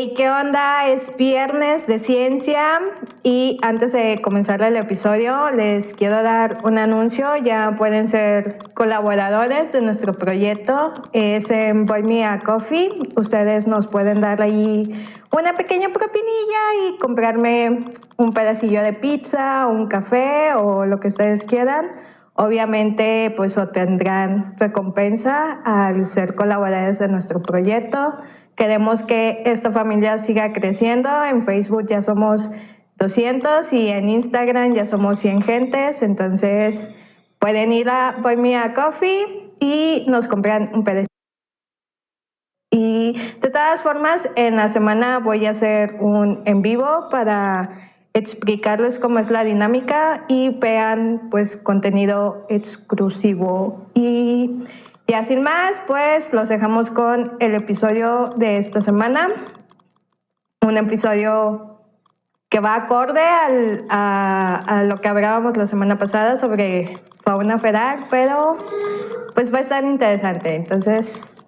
Hey, ¿qué onda? Es viernes de ciencia y antes de comenzar el episodio les quiero dar un anuncio. Ya pueden ser colaboradores de nuestro proyecto. Es en Buy Me a Coffee. Ustedes nos pueden dar ahí una pequeña propinilla y comprarme un pedacillo de pizza, un café o lo que ustedes quieran. Obviamente, pues obtendrán recompensa al ser colaboradores de nuestro proyecto. Queremos que esta familia siga creciendo. En Facebook ya somos 200 y en Instagram ya somos 100 gentes. Entonces pueden ir a Buy Me a Coffee y nos compran un pedacito. Y de todas formas, en la semana voy a hacer un en vivo para explicarles cómo es la dinámica y vean pues contenido exclusivo. Y ya sin más, pues los dejamos con el episodio de esta semana. Un episodio que va acorde a lo que hablábamos la semana pasada sobre fauna feral, pero pues va a estar interesante. Entonces,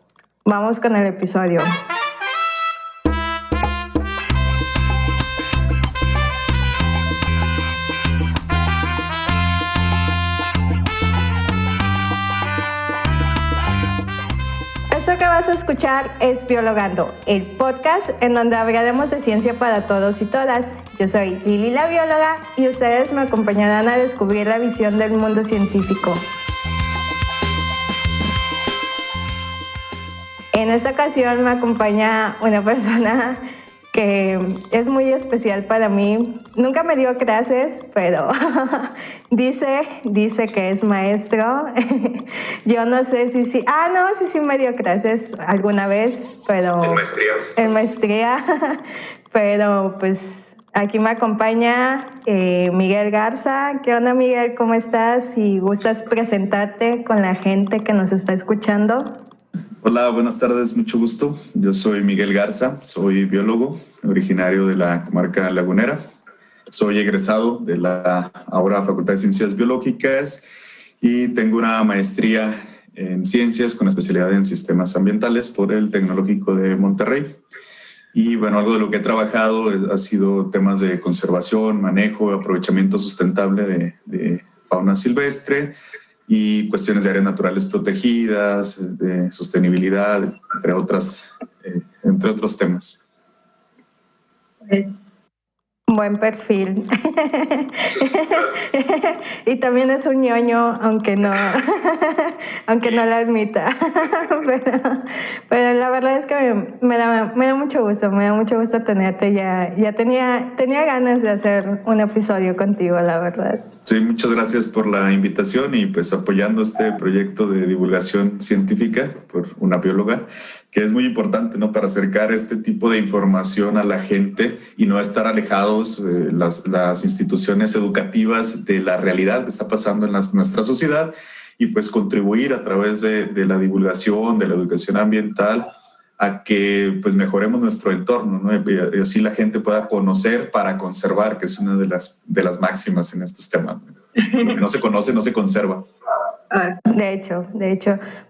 vamos con el episodio. Esto que vas a escuchar es Biologando, el podcast en donde hablaremos de ciencia para todos y todas. Yo soy Lili la bióloga y ustedes me acompañarán a descubrir la visión del mundo científico. En esta ocasión me acompaña una persona que es muy especial para mí. Nunca me dio clases, pero dice que es maestro. Yo no sé si sí. Sí me dio clases alguna vez, pero en maestría. Pero pues aquí me acompaña Miguel Garza. ¿Qué onda, Miguel? ¿Cómo estás? Si gustas presentarte con la gente que nos está escuchando. Hola, buenas tardes, mucho gusto. Yo soy Miguel Garza, soy biólogo, originario de la comarca lagunera. Soy egresado de la ahora Facultad de Ciencias Biológicas y tengo una maestría en ciencias con especialidad en sistemas ambientales por el Tecnológico de Monterrey. Y bueno, algo de lo que he trabajado ha sido temas de conservación, manejo, aprovechamiento sustentable de fauna silvestre, y cuestiones de áreas naturales protegidas, de sostenibilidad, entre otros temas. Buen perfil. Y también es un ñoño, aunque no lo admita. Pero la verdad es que me da mucho gusto tenerte. Ya tenía ganas de hacer un episodio contigo, la verdad. Sí, muchas gracias por la invitación y pues apoyando este proyecto de divulgación científica por una bióloga, que es muy importante, ¿no? Para acercar este tipo de información a la gente y no estar alejados las instituciones educativas de la realidad que está pasando en nuestra sociedad y pues contribuir a través de la divulgación, de la educación ambiental, a que pues mejoremos nuestro entorno, ¿no? Y así la gente pueda conocer para conservar, que es una de las máximas en estos temas. Lo que no se conoce no se conserva. De hecho.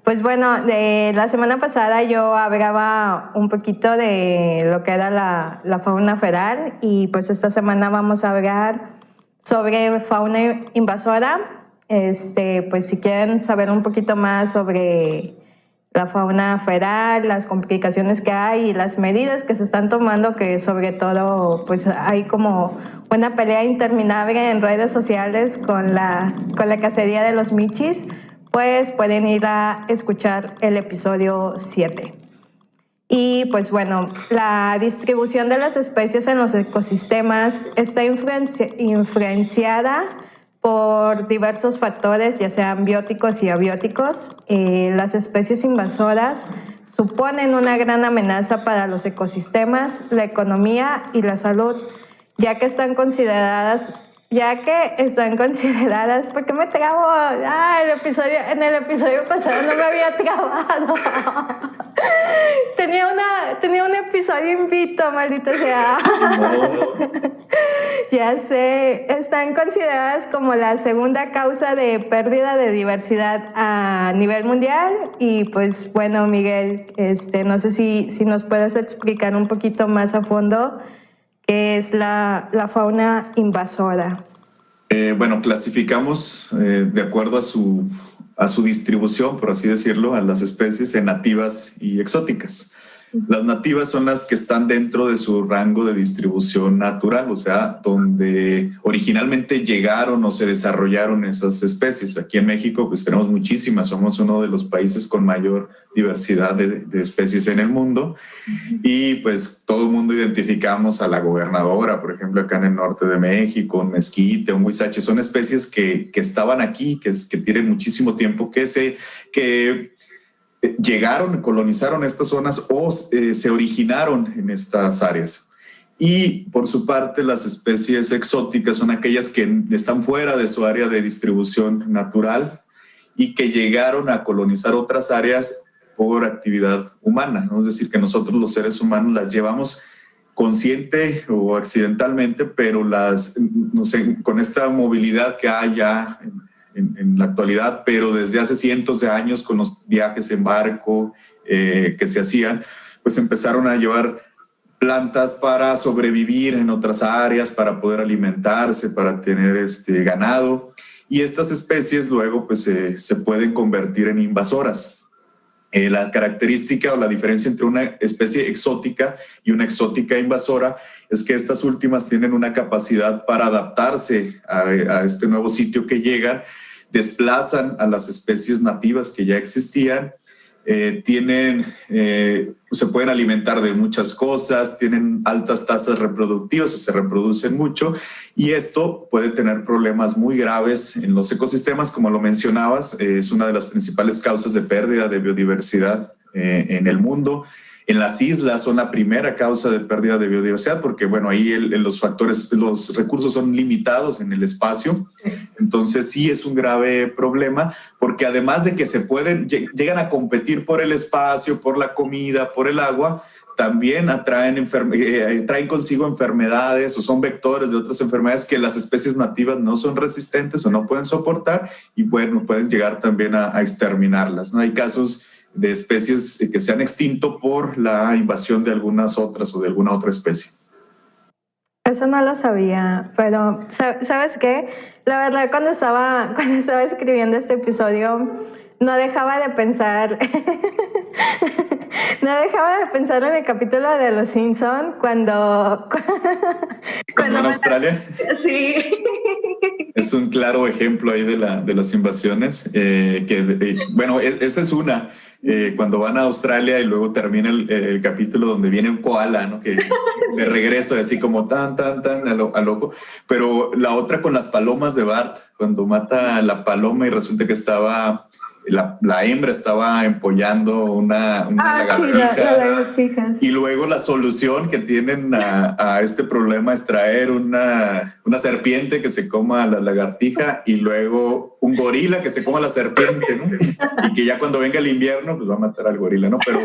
Pues bueno, de la semana pasada yo hablaba un poquito de lo que era la fauna feral y pues esta semana vamos a hablar sobre fauna invasora. Pues si quieren saber un poquito más sobre la fauna feral, las complicaciones que hay y las medidas que se están tomando, que sobre todo pues hay como una pelea interminable en redes sociales con la cacería de los michis, pues pueden ir a escuchar el episodio 7. Y pues bueno, la distribución de las especies en los ecosistemas está influenciada por diversos factores, ya sean bióticos y abióticos. Las especies invasoras suponen una gran amenaza para los ecosistemas, la economía y la salud, ya que están consideradas, ¿por qué me trabo? En el episodio pasado no me había trabado. Tenía un episodio invito, maldita sea. Ya sé, están consideradas como la segunda causa de pérdida de diversidad a nivel mundial. Y pues bueno, Miguel, no sé si nos puedes explicar un poquito más a fondo qué es la fauna invasora. Bueno, clasificamos de acuerdo a su distribución, por así decirlo, a las especies en nativas y exóticas. Las nativas son las que están dentro de su rango de distribución natural, o sea, donde originalmente llegaron o se desarrollaron esas especies. Aquí en México pues tenemos muchísimas, somos uno de los países con mayor diversidad de especies en el mundo y pues todo el mundo identificamos a la gobernadora, por ejemplo, acá en el norte de México, un mezquite, un huizache, son especies que estaban aquí, que tienen muchísimo tiempo, que llegaron, colonizaron estas zonas o se originaron en estas áreas. Y por su parte, las especies exóticas son aquellas que están fuera de su área de distribución natural y que llegaron a colonizar otras áreas por actividad humana, ¿no? Es decir, que nosotros los seres humanos las llevamos consciente o accidentalmente, pero no sé, con esta movilidad que hay ya en la actualidad, pero desde hace cientos de años con los viajes en barco que se hacían, pues empezaron a llevar plantas para sobrevivir en otras áreas, para poder alimentarse, para tener ganado. Y estas especies luego pues, se pueden convertir en invasoras. La característica o la diferencia entre una especie exótica y una exótica invasora es que estas últimas tienen una capacidad para adaptarse a este nuevo sitio que llegan, desplazan a las especies nativas que ya existían, se pueden alimentar de muchas cosas, tienen altas tasas reproductivas, se reproducen mucho y esto puede tener problemas muy graves en los ecosistemas, como lo mencionabas, es una de las principales causas de pérdida de biodiversidad en el mundo. En las islas son la primera causa de pérdida de biodiversidad porque, bueno, ahí los recursos son limitados en el espacio. Entonces sí es un grave problema porque además de que llegan a competir por el espacio, por la comida, por el agua, también traen consigo enfermedades o son vectores de otras enfermedades que las especies nativas no son resistentes o no pueden soportar y bueno, pueden llegar también a exterminarlas, ¿no? Hay casos de especies que se han extinto por la invasión de algunas otras o de alguna otra especie. Eso no lo sabía, pero ¿sabes qué? La verdad, cuando estaba escribiendo este episodio, no dejaba de pensar en el capítulo de Los Simpson cuando en Australia. Sí. Es un claro ejemplo ahí de las invasiones. Bueno, esa es una. Cuando van a Australia y luego termina el capítulo donde viene un koala, ¿no? Que de regreso, así como tan a loco. Pero la otra con las palomas de Bart, cuando mata a la paloma y resulta que la hembra estaba empollando una lagartija. Sí, la lagartija. Y luego la solución que tienen a este problema es traer una serpiente que se coma a la lagartija y luego un gorila que se coma a la serpiente, ¿no? Y que ya cuando venga el invierno pues va a matar al gorila, ¿no? Pero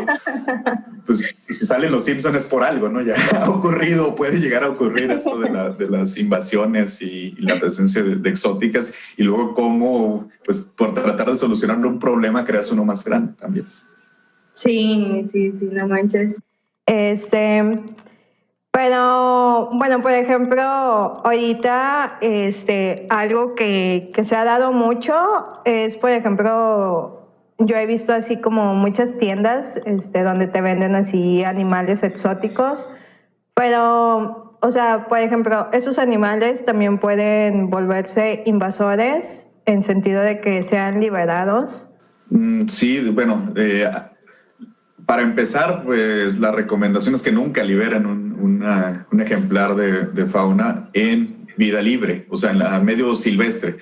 pues si salen Los Simpsons es por algo, ¿no? Ya ha ocurrido, puede llegar a ocurrir esto de las invasiones y la presencia de exóticas y luego cómo, pues por tratar de solucionar un problema creas uno más grande también. Sí, no manches. Pero, bueno, por ejemplo, ahorita algo que se ha dado mucho es, por ejemplo, yo he visto así como muchas tiendas donde te venden así animales exóticos, pero, o sea, por ejemplo, esos animales también pueden volverse invasores en sentido de que sean liberados. Sí, bueno, para empezar, pues la recomendación es que nunca liberen un ejemplar de fauna en vida libre, o sea, en medio silvestre,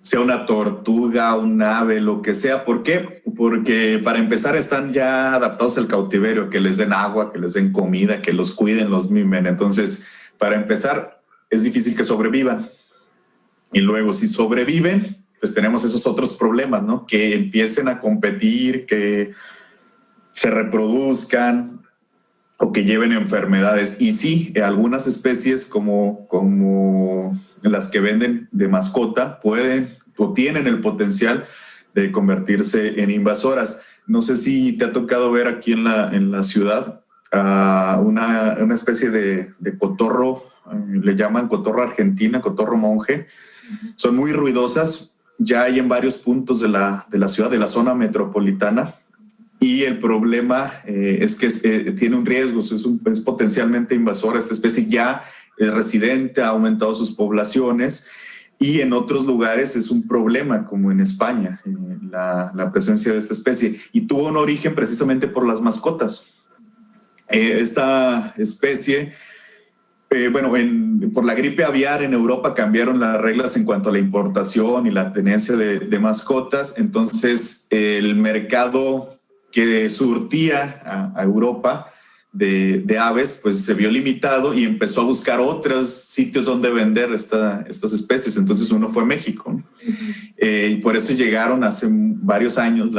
sea una tortuga, un ave, lo que sea. ¿Por qué? Porque para empezar están ya adaptados al cautiverio, que les den agua, que les den comida, que los cuiden, los mimen. Entonces, para empezar, es difícil que sobrevivan. Y luego, si sobreviven, pues tenemos esos otros problemas, ¿no? Que empiecen a competir, que se reproduzcan o que lleven enfermedades. Y sí, algunas especies como las que venden de mascota pueden o tienen el potencial de convertirse en invasoras. No sé si te ha tocado ver aquí en la ciudad una especie de cotorro, le llaman cotorro argentina, cotorro monje. Son muy ruidosas, ya hay en varios puntos de la ciudad, de la zona metropolitana. Y el problema es que tiene un riesgo, es potencialmente invasora. Esta especie ya es residente, ha aumentado sus poblaciones y en otros lugares es un problema, como en España, la presencia de esta especie. Y tuvo un origen precisamente por las mascotas. Esta especie, por la gripe aviar en Europa cambiaron las reglas en cuanto a la importación y la tenencia de mascotas. Entonces, el mercado que surtía a Europa de aves, pues se vio limitado y empezó a buscar otros sitios donde vender estas especies. Entonces uno fue México, ¿no? Y por eso llegaron hace varios años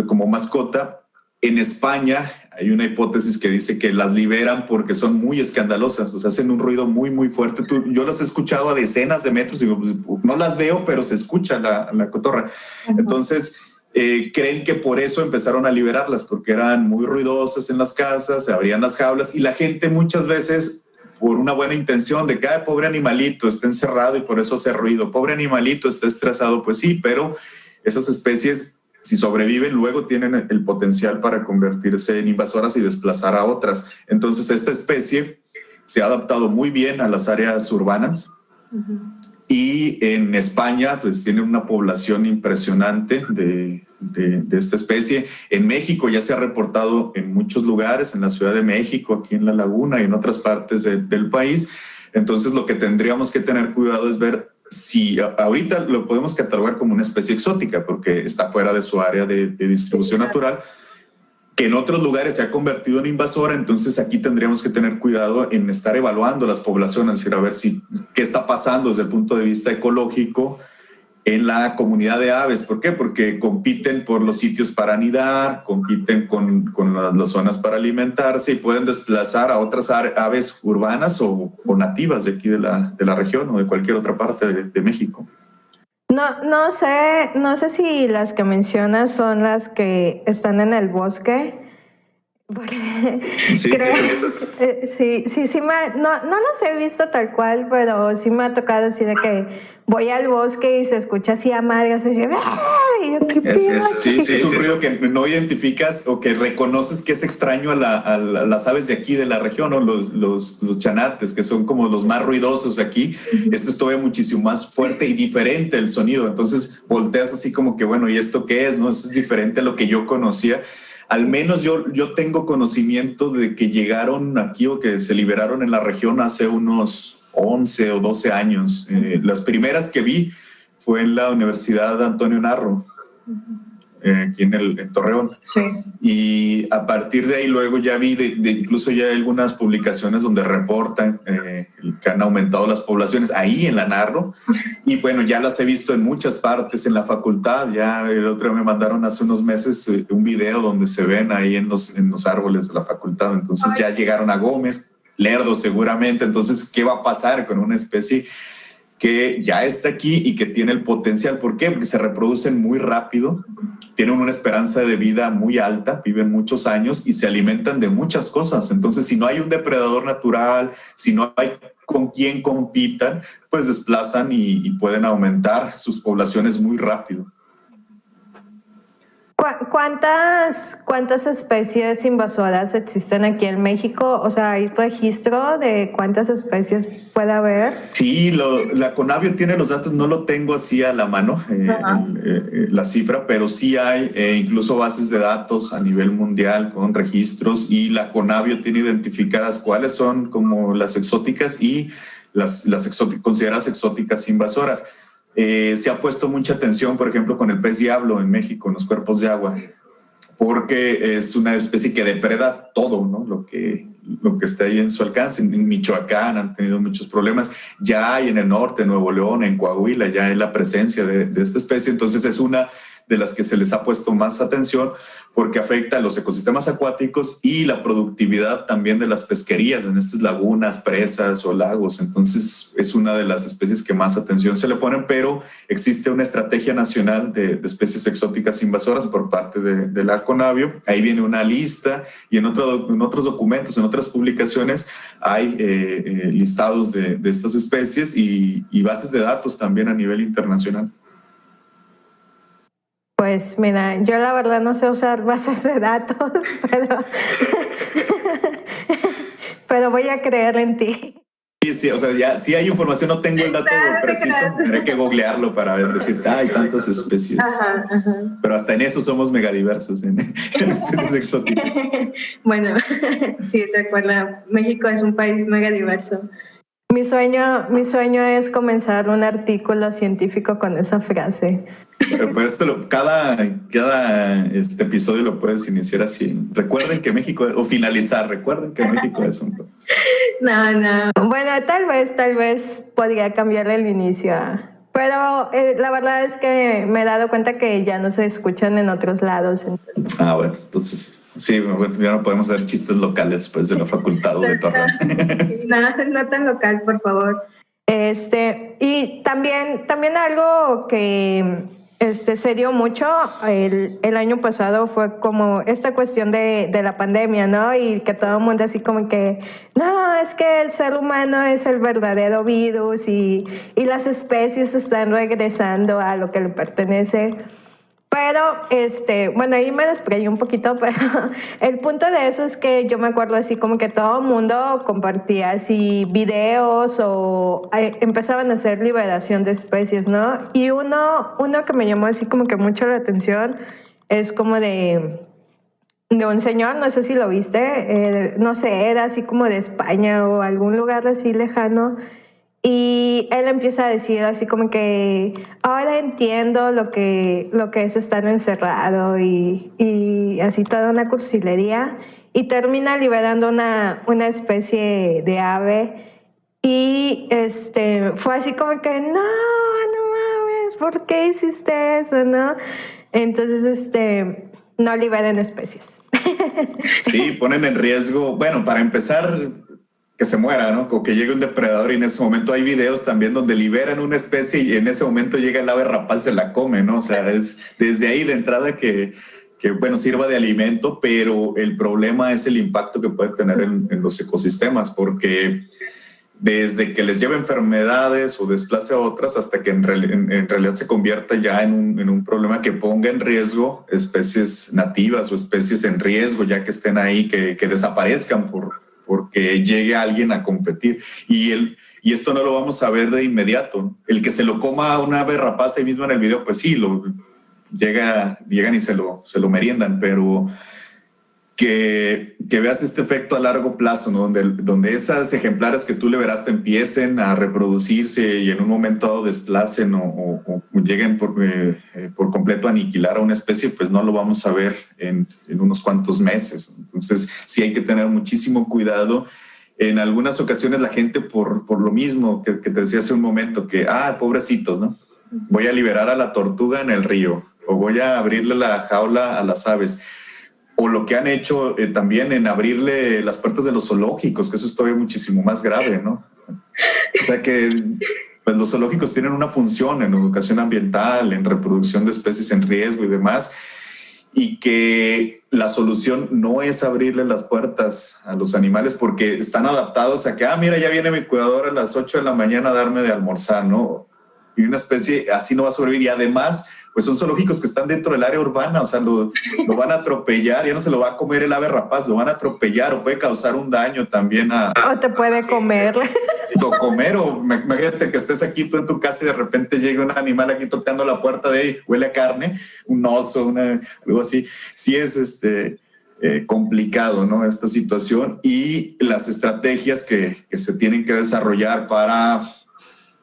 como mascota. En España hay una hipótesis que dice que las liberan porque son muy escandalosas, o sea, hacen un ruido muy, muy fuerte. Yo las he escuchado a decenas de metros y digo, pues, no las veo, pero se escucha la cotorra. Entonces, creen que por eso empezaron a liberarlas, porque eran muy ruidosas en las casas, se abrían las jaulas y la gente muchas veces, por una buena intención de que pobre animalito está encerrado y por eso hace ruido, pobre animalito está estresado, pues sí, pero esas especies, si sobreviven, luego tienen el potencial para convertirse en invasoras y desplazar a otras. Entonces esta especie se ha adaptado muy bien a las áreas urbanas. Y en España pues tiene una población impresionante de esta especie. En México ya se ha reportado en muchos lugares, en la Ciudad de México, aquí en La Laguna y en otras partes del país. Entonces lo que tendríamos que tener cuidado es ver si ahorita lo podemos catalogar como una especie exótica porque está fuera de su área de distribución natural, que en otros lugares se ha convertido en invasora. Entonces aquí tendríamos que tener cuidado en estar evaluando las poblaciones, a ver qué está pasando desde el punto de vista ecológico en la comunidad de aves. ¿Por qué? Porque compiten por los sitios para anidar, compiten con las zonas para alimentarse y pueden desplazar a otras aves urbanas o nativas de aquí de la región o de cualquier otra parte de México. No sé si las que mencionas son las que están en el bosque. Sí, Creo, sí, no las he visto tal cual, pero sí me ha tocado así de que voy al bosque y se escucha así a madres, así, ¡ay! Sí, es un ruido que no identificas o que reconoces que es extraño a las aves de aquí de la región, ¿no? Los chanates, que son como los más ruidosos aquí. Esto es todavía muchísimo más fuerte y diferente el sonido. Entonces volteas así como que, bueno, ¿y esto qué es? ¿No? Eso es diferente a lo que yo conocía. Al menos yo tengo conocimiento de que llegaron aquí o que se liberaron en la región hace unos 11 o 12 años. Las primeras que vi fue en la Universidad Antonio Narro, aquí en Torreón. Sí. Y a partir de ahí luego ya vi incluso ya hay algunas publicaciones donde reportan que han aumentado las poblaciones ahí en la Narro. Y bueno, ya las he visto en muchas partes en la facultad. Ya el otro día me mandaron hace unos meses un video donde se ven ahí en los árboles de la facultad. Entonces ya llegaron a Gómez, Lerdo seguramente. Entonces, ¿qué va a pasar con una especie que ya está aquí y que tiene el potencial? ¿Por qué? Porque se reproducen muy rápido, tienen una esperanza de vida muy alta, viven muchos años y se alimentan de muchas cosas. Entonces, si no hay un depredador natural, si no hay con quien compitan, pues desplazan y pueden aumentar sus poblaciones muy rápido. ¿Cuántas especies invasoras existen aquí en México? O sea, ¿hay registro de cuántas especies puede haber? Sí, la Conavio tiene los datos, no lo tengo así a la mano, la cifra, pero sí hay incluso bases de datos a nivel mundial con registros, y la Conavio tiene identificadas cuáles son como las exóticas y las consideradas exóticas invasoras. Se ha puesto mucha atención, por ejemplo, con el pez diablo en México, en los cuerpos de agua, porque es una especie que depreda todo, ¿no? Lo que está ahí en su alcance. En Michoacán han tenido muchos problemas. Ya hay en el norte, en Nuevo León, en Coahuila, ya hay la presencia de esta especie. Entonces es una de las que se les ha puesto más atención porque afecta a los ecosistemas acuáticos y la productividad también de las pesquerías en estas lagunas, presas o lagos. Entonces es una de las especies que más atención se le ponen, pero existe una estrategia nacional de especies exóticas invasoras por parte de la Conavio. Ahí viene una lista y en otros documentos, en otras publicaciones hay listados de estas especies y bases de datos también a nivel internacional. Pues mira, yo la verdad no sé usar bases de datos, pero voy a creer en ti. Sí, o sea, ya si hay información, no tengo el dato preciso, tendré que googlearlo para decirte, hay tantas especies. Ajá. Pero hasta en eso somos megadiversos, en especies exóticas. Bueno, sí, recuerda, México es un país megadiverso. Mi sueño es comenzar un artículo científico con esa frase. Pero pues cada episodio lo puedes iniciar así. Recuerden que México, o finalizar, recuerden que México es un país. No. Bueno, tal vez podría cambiar el inicio. Pero la verdad es que me he dado cuenta que ya no se escuchan en otros lados. Entonces. Bueno, entonces... Sí, ya no podemos hacer chistes locales después de la facultad o de Torreón. No tan local, por favor. Y también algo que se dio mucho el año pasado fue como esta cuestión de la pandemia, ¿no? Y que todo el mundo así como que, no, es que el ser humano es el verdadero virus y las especies están regresando a lo que le pertenece. Pero, bueno, ahí me desprendí un poquito, pero el punto de eso es que yo me acuerdo así como que todo el mundo compartía así videos o empezaban a hacer liberación de especies, ¿no? Y uno que me llamó así como que mucho la atención es como de un señor, no sé si lo viste, no sé, era así como de España o algún lugar así lejano. Y él empieza a decir así como que ahora entiendo lo que es estar encerrado y así toda una cursilería y termina liberando una especie de ave y fue así como que no mames, ¿por qué hiciste eso? ¿No? Entonces no liberen especies. Sí, ponen en riesgo, bueno, para empezar, que se muera, ¿no? O que llegue un depredador y en ese momento hay videos también donde liberan una especie y en ese momento llega el ave rapaz y se la come, ¿no? O sea, es desde ahí de entrada que bueno, sirva de alimento, pero el problema es el impacto que puede tener en los ecosistemas, porque desde que les lleva enfermedades o desplace a otras hasta que en realidad se convierta ya en un problema que ponga en riesgo especies nativas o especies en riesgo ya que estén ahí, que desaparezcan porque llegue alguien a competir. Y esto no lo vamos a ver de inmediato. El que se lo coma una ave rapaz ahí mismo en el video, pues sí, llegan y se lo meriendan, pero que veas este efecto a largo plazo, ¿no? Donde esas ejemplares que tú liberaste empiecen a reproducirse y en un momento dado desplacen o lleguen por completo a aniquilar a una especie, pues no lo vamos a ver en unos cuantos meses. Entonces sí hay que tener muchísimo cuidado. En algunas ocasiones la gente por lo mismo que te decía hace un momento, que pobrecitos, ¿no? Voy a liberar a la tortuga en el río o voy a abrirle la jaula a las aves. O lo que han hecho también en abrirle las puertas de los zoológicos, que eso es todavía muchísimo más grave, ¿no? O sea que pues, los zoológicos tienen una función en educación ambiental, en reproducción de especies en riesgo y demás, y que la solución no es abrirle las puertas a los animales porque están adaptados a que, mira, ya viene mi cuidador a las 8 de la mañana a darme de almorzar, ¿no? Y una especie así no va a sobrevivir. Y además, pues son zoológicos que están dentro del área urbana, o sea, lo van a atropellar, ya no se lo va a comer el ave rapaz, lo van a atropellar o puede causar un daño también O te puede comer. O imagínate que estés aquí tú en tu casa y de repente llega un animal aquí tocando la puerta de ahí, huele a carne, un oso, algo así. Sí es complicado, ¿no? Esta situación y las estrategias que se tienen que desarrollar para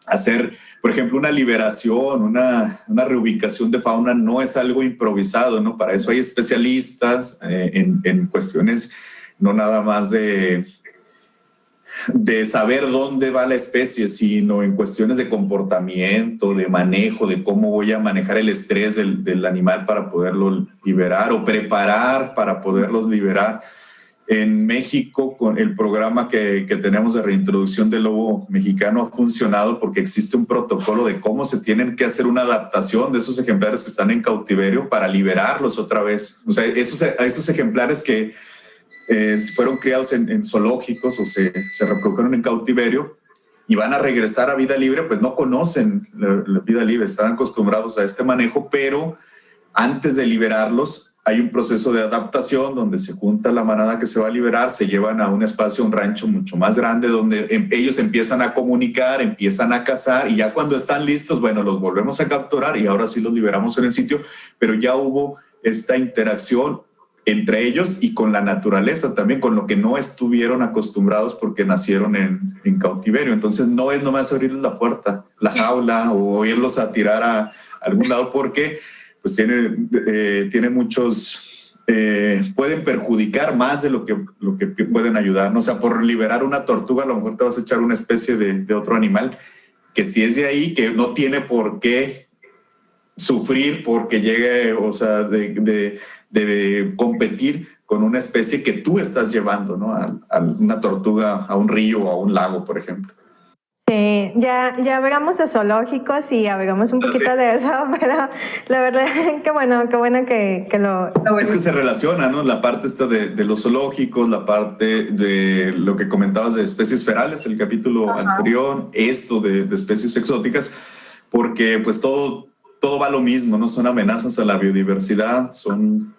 hacer, por ejemplo, una liberación, una reubicación de fauna no es algo improvisado, ¿no? Para eso hay especialistas en cuestiones no nada más de de saber dónde va la especie, sino en cuestiones de comportamiento, de manejo, de cómo voy a manejar el estrés del animal para poderlo liberar o preparar para poderlos liberar. En México, con el programa que tenemos de reintroducción del lobo mexicano ha funcionado porque existe un protocolo de cómo se tienen que hacer una adaptación de esos ejemplares que están en cautiverio para liberarlos otra vez. O sea, esos ejemplares que fueron criados en zoológicos o se reprodujeron en cautiverio y van a regresar a vida libre, pues no conocen la vida libre, están acostumbrados a este manejo, pero antes de liberarlos hay un proceso de adaptación donde se junta la manada que se va a liberar, se llevan a un espacio, un rancho mucho más grande donde ellos empiezan a comunicar, empiezan a cazar y ya cuando están listos, bueno, los volvemos a capturar y ahora sí los liberamos en el sitio, pero ya hubo esta interacción entre ellos y con la naturaleza también, con lo que no estuvieron acostumbrados porque nacieron en cautiverio. Entonces no es nomás abrirles la puerta, la jaula o irlos a tirar a algún lado porque pues tiene muchos, pueden perjudicar más de lo que pueden ayudar, ¿no? O sea, por liberar una tortuga a lo mejor te vas a echar una especie de otro animal que si es de ahí, que no tiene por qué sufrir porque llegue, o sea, de competir con una especie que tú estás llevando, ¿no? A una tortuga, a un río o a un lago, por ejemplo. Sí, ya hablamos de zoológicos y hablamos un poquito de eso, pero la verdad, qué bueno que lo... Es que se relaciona, ¿no? La parte esta de los zoológicos, la parte de lo que comentabas de especies ferales, el capítulo anterior, esto de especies exóticas, porque pues todo va a lo mismo, ¿no? Son amenazas a la biodiversidad, son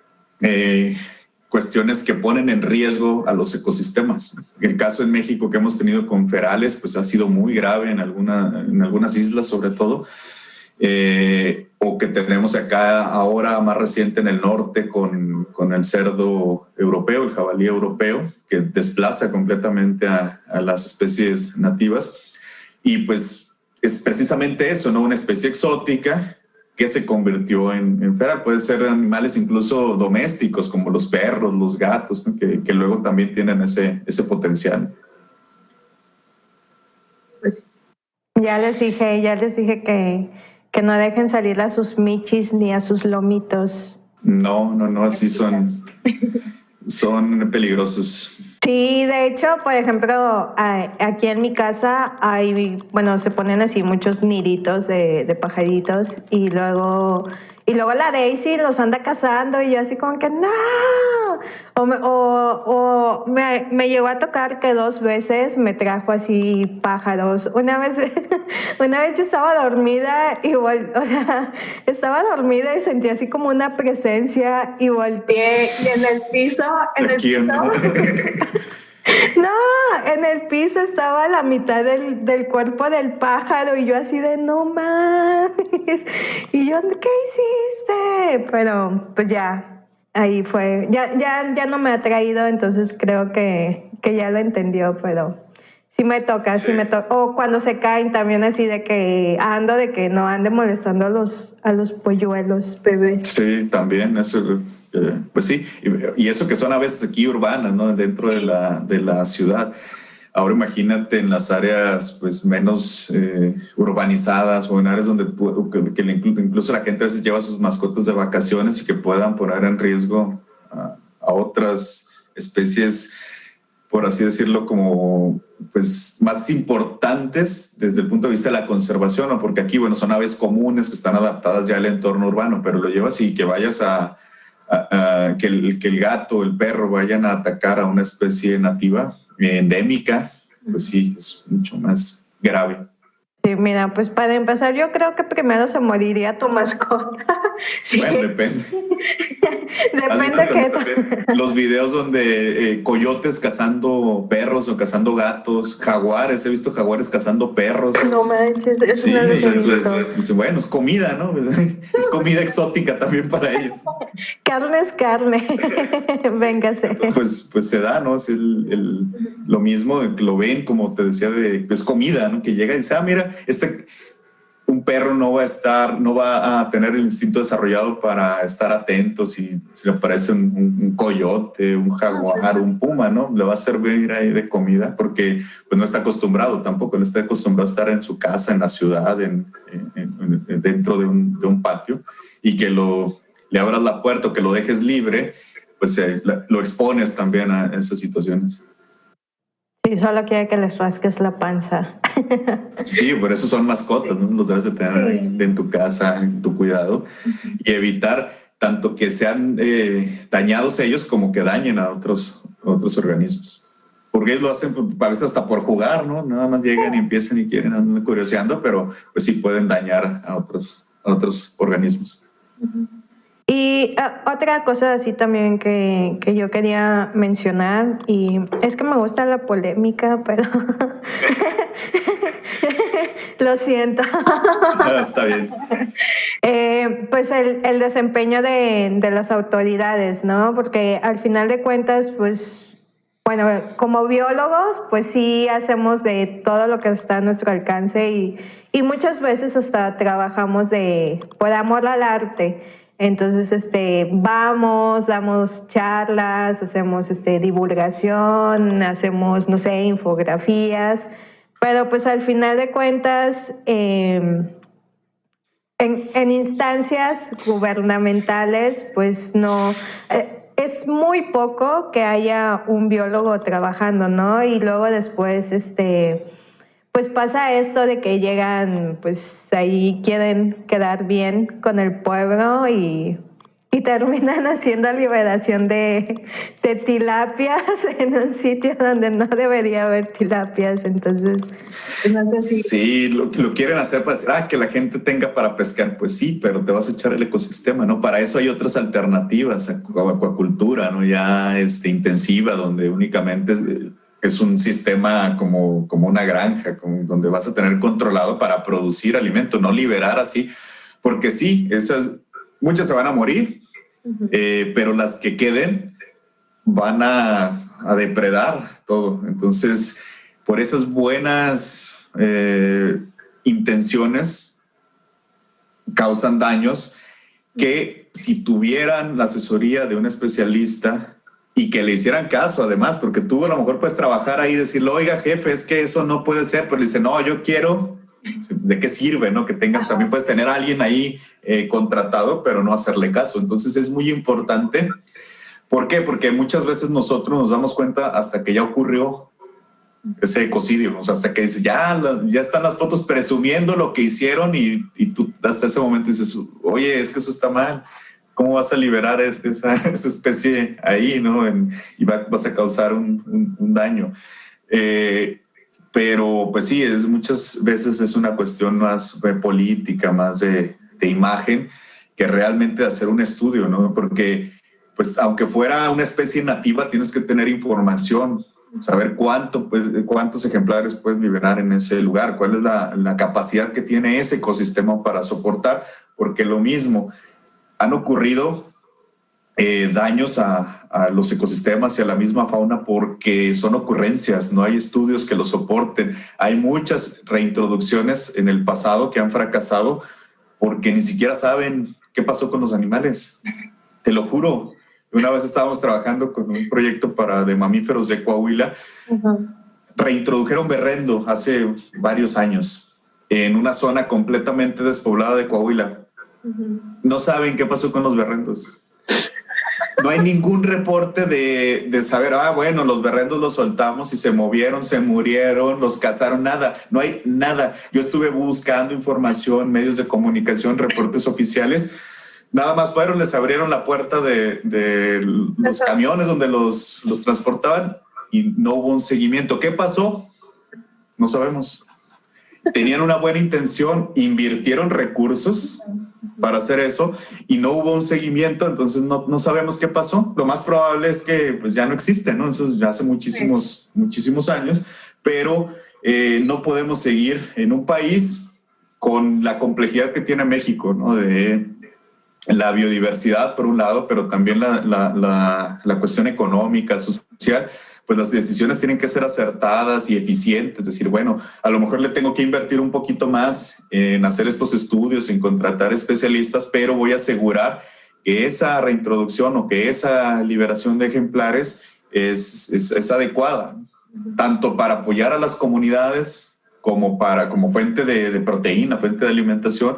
cuestiones que ponen en riesgo a los ecosistemas. El caso en México que hemos tenido con ferales, pues ha sido muy grave en algunas islas sobre todo, o que tenemos acá ahora más reciente en el norte con el cerdo europeo, el jabalí europeo, que desplaza completamente a las especies nativas. Y pues es precisamente eso, ¿no? Una especie exótica que se convirtió en feral. Puede ser animales incluso domésticos como los perros, los gatos, ¿no? que luego también tienen ese potencial. Ya les dije que no dejen salir a sus michis ni a sus lomitos. No, así son peligrosos. Sí, de hecho, por ejemplo, aquí en mi casa se ponen así muchos niditos de pajaritos y luego la Daisy los anda cazando y yo así como que ¡no! O me llegó a tocar que 2 veces me trajo así pájaros. Una vez yo estaba dormida estaba dormida y sentí así como una presencia y volteé y en el piso no, en el piso estaba la mitad del cuerpo del pájaro y yo así de no mames. Y yo, ¿qué hiciste? Pero pues ya, ahí fue. Ya no me ha traído, entonces creo que ya lo entendió, pero sí me toca. O cuando se caen también así de que no ande molestando a los polluelos bebés. Sí, también eso. Pues sí, y eso que son a veces aquí urbanas, ¿no? Dentro de la ciudad. Ahora imagínate en las áreas pues menos urbanizadas o en áreas donde incluso la gente a veces lleva sus mascotas de vacaciones y que puedan poner en riesgo a otras especies, por así decirlo, como pues más importantes desde el punto de vista de la conservación, ¿no? Porque aquí, bueno, son aves comunes que están adaptadas ya al entorno urbano, pero lo llevas y que vayas que el gato, el perro vayan a atacar a una especie nativa, endémica, pues sí, es mucho más grave. Sí, mira, pues para empezar yo creo que primero se moriría tu mascota. Sí. Bueno, depende. Depende qué. Los videos donde coyotes cazando perros o cazando gatos, jaguares, he visto jaguares cazando perros. No manches, eso sí, no lo he visto. Pues, bueno, es comida, ¿no? Es comida exótica también para ellos. Carne es carne. Véngase. Pues se da, ¿no? Es lo mismo, lo ven, como te decía, es comida, ¿no? Que llega y dice, mira, un perro no va a tener el instinto desarrollado para estar atento si le aparece un coyote, un jaguar, un puma, ¿no? Le va a servir ahí de comida porque pues no está acostumbrado tampoco, no está acostumbrado a estar en su casa, en la ciudad, dentro de un patio, y que le abras la puerta o que lo dejes libre, pues lo expones también a esas situaciones. Sí, solo quiere que les rasques la panza. Sí, por eso son mascotas, ¿no? Los debes de tener ahí en tu casa, en tu cuidado, y evitar tanto que sean dañados ellos como que dañen a otros organismos. Porque ellos lo hacen a veces hasta por jugar, ¿no? Nada más llegan y empiezan y quieren andar curioseando, pero pues sí pueden dañar a otros organismos. Y otra cosa así también que yo quería mencionar, y es que me gusta la polémica, pero lo siento. Está bien. Pues el desempeño de las autoridades, ¿no? Porque al final de cuentas, pues, bueno, como biólogos, pues sí hacemos de todo lo que está a nuestro alcance y muchas veces hasta trabajamos por amor al arte. Entonces, vamos, damos charlas, hacemos divulgación, hacemos, no sé, infografías, pero pues al final de cuentas, en instancias gubernamentales, pues no, es muy poco que haya un biólogo trabajando, ¿no? Y luego después, pues pasa esto de que llegan, pues ahí quieren quedar bien con el pueblo y terminan haciendo liberación de tilapias en un sitio donde no debería haber tilapias. Entonces, no sé si... Sí, lo quieren hacer para decir, que la gente tenga para pescar. Pues sí, pero te vas a echar el ecosistema, ¿no? Para eso hay otras alternativas, acuacultura, ¿no? Ya intensiva, donde únicamente es un sistema como una granja, donde vas a tener controlado para producir alimento, no liberar así. Porque sí, muchas se van a morir, pero las que queden van a depredar todo. Entonces, por esas buenas intenciones causan daños que si tuvieran la asesoría de un especialista y que le hicieran caso además, porque tú a lo mejor puedes trabajar ahí y decirle, oiga jefe, es que eso no puede ser, pero le dice, no, yo quiero, ¿de qué sirve? ¿No? Que tengas, también puedes tener a alguien ahí contratado, pero no hacerle caso. Entonces es muy importante. ¿Por qué? Porque muchas veces nosotros nos damos cuenta hasta que ya ocurrió ese ecocidio, o sea, hasta que dices, ya están las fotos presumiendo lo que hicieron y tú hasta ese momento dices, oye, es que eso está mal. ¿Cómo vas a liberar esa especie ahí, ¿no? Y vas a causar un daño. Pero, pues sí, muchas veces es una cuestión más de política, más de imagen, que realmente de hacer un estudio, ¿no? Porque, pues, aunque fuera una especie nativa, tienes que tener información, saber cuántos ejemplares puedes liberar en ese lugar, cuál es la capacidad que tiene ese ecosistema para soportar, porque lo mismo, han ocurrido daños a los ecosistemas y a la misma fauna porque son ocurrencias, no hay estudios que lo soporten. Hay muchas reintroducciones en el pasado que han fracasado porque ni siquiera saben qué pasó con los animales. Te lo juro. Una vez estábamos trabajando con un proyecto de mamíferos de Coahuila. Reintrodujeron berrendo hace varios años en una zona completamente despoblada de Coahuila. No saben qué pasó con los berrendos. No hay ningún reporte de saber, bueno, los berrendos los soltamos y se movieron, se murieron, los cazaron, nada. No hay nada. Yo estuve buscando información, medios de comunicación, reportes oficiales. Nada más fueron, les abrieron la puerta de los camiones donde los transportaban y no hubo un seguimiento. ¿Qué pasó? No sabemos. Tenían una buena intención, invirtieron recursos para hacer eso y no hubo un seguimiento, entonces no sabemos qué pasó. Lo más probable es que pues ya no existe, ¿no? Eso ya hace muchísimos años, pero no podemos seguir en un país con la complejidad que tiene México, ¿no? De la biodiversidad por un lado, pero también la cuestión económica, social, pues las decisiones tienen que ser acertadas y eficientes. Es decir, bueno, a lo mejor le tengo que invertir un poquito más en hacer estos estudios, en contratar especialistas, pero voy a asegurar que esa reintroducción o que esa liberación de ejemplares es adecuada, tanto para apoyar a las comunidades como fuente de proteína, fuente de alimentación,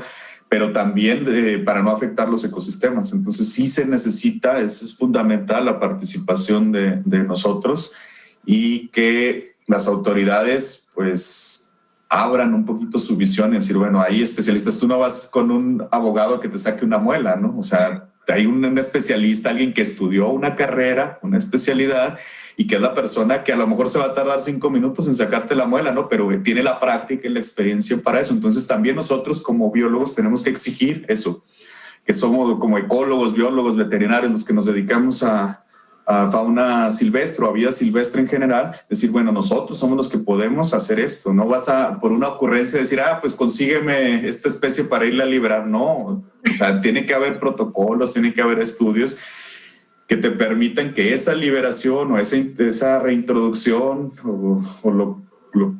pero también para no afectar los ecosistemas. Entonces sí se necesita, es fundamental la participación de nosotros y que las autoridades pues abran un poquito su visión y decir, bueno, hay especialistas, tú no vas con un abogado que te saque una muela, ¿no? O sea, hay un especialista, alguien que estudió una carrera, una especialidad, y que es la persona que a lo mejor se va a tardar 5 minutos en sacarte la muela, ¿no? Pero tiene la práctica y la experiencia para eso. Entonces también nosotros como biólogos tenemos que exigir eso, que somos como ecólogos, biólogos, veterinarios, los que nos dedicamos a fauna silvestre o a vida silvestre en general, decir, bueno, nosotros somos los que podemos hacer esto. No vas a, por una ocurrencia, decir, pues consígueme esta especie para irla a liberar. No, o sea, tiene que haber protocolos, tiene que haber estudios que te permitan que esa liberación o esa reintroducción o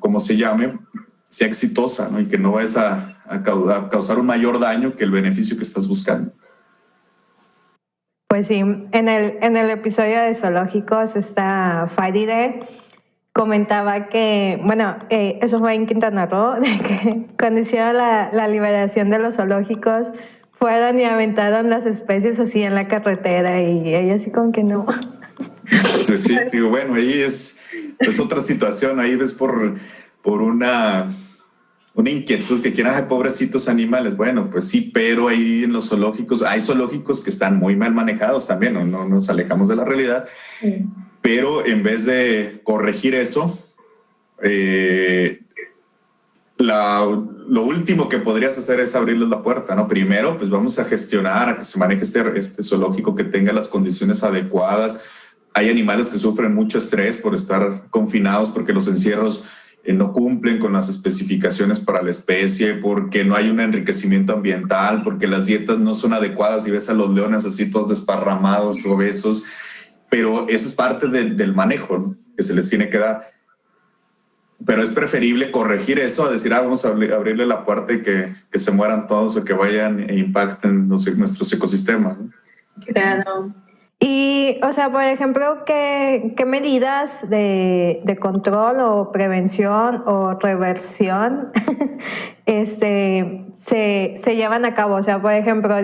como se llame, sea exitosa, ¿no? Y que no vayas a causar un mayor daño que el beneficio que estás buscando. Pues sí, en el episodio de zoológicos, esta Faride comentaba que, bueno, eso fue en Quintana Roo, de que cuando hicieron la liberación de los zoológicos, fueron y aventaron las especies así en la carretera y ella así como que no. Pues sí, digo, bueno, ahí es otra situación, ahí ves por una inquietud que quieran, pobrecitos animales. Bueno, pues sí, pero ahí en los zoológicos, hay zoológicos que están muy mal manejados también, no nos alejamos de la realidad, sí. Pero en vez de corregir eso, lo último que podrías hacer es abrirles la puerta, ¿no? Primero, pues vamos a gestionar a que se maneje este zoológico, que tenga las condiciones adecuadas. Hay animales que sufren mucho estrés por estar confinados, porque los encierros no cumplen con las especificaciones para la especie, porque no hay un enriquecimiento ambiental, porque las dietas no son adecuadas y ves a los leones así todos desparramados, obesos, pero eso es parte del manejo, ¿no?, que se les tiene que dar. Pero es preferible corregir eso a decir, vamos a abrirle la puerta y que se mueran todos o que vayan e impacten nuestros ecosistemas, ¿no? Claro. Y, o sea, por ejemplo, ¿qué medidas de control o prevención o reversión se llevan a cabo? O sea, por ejemplo,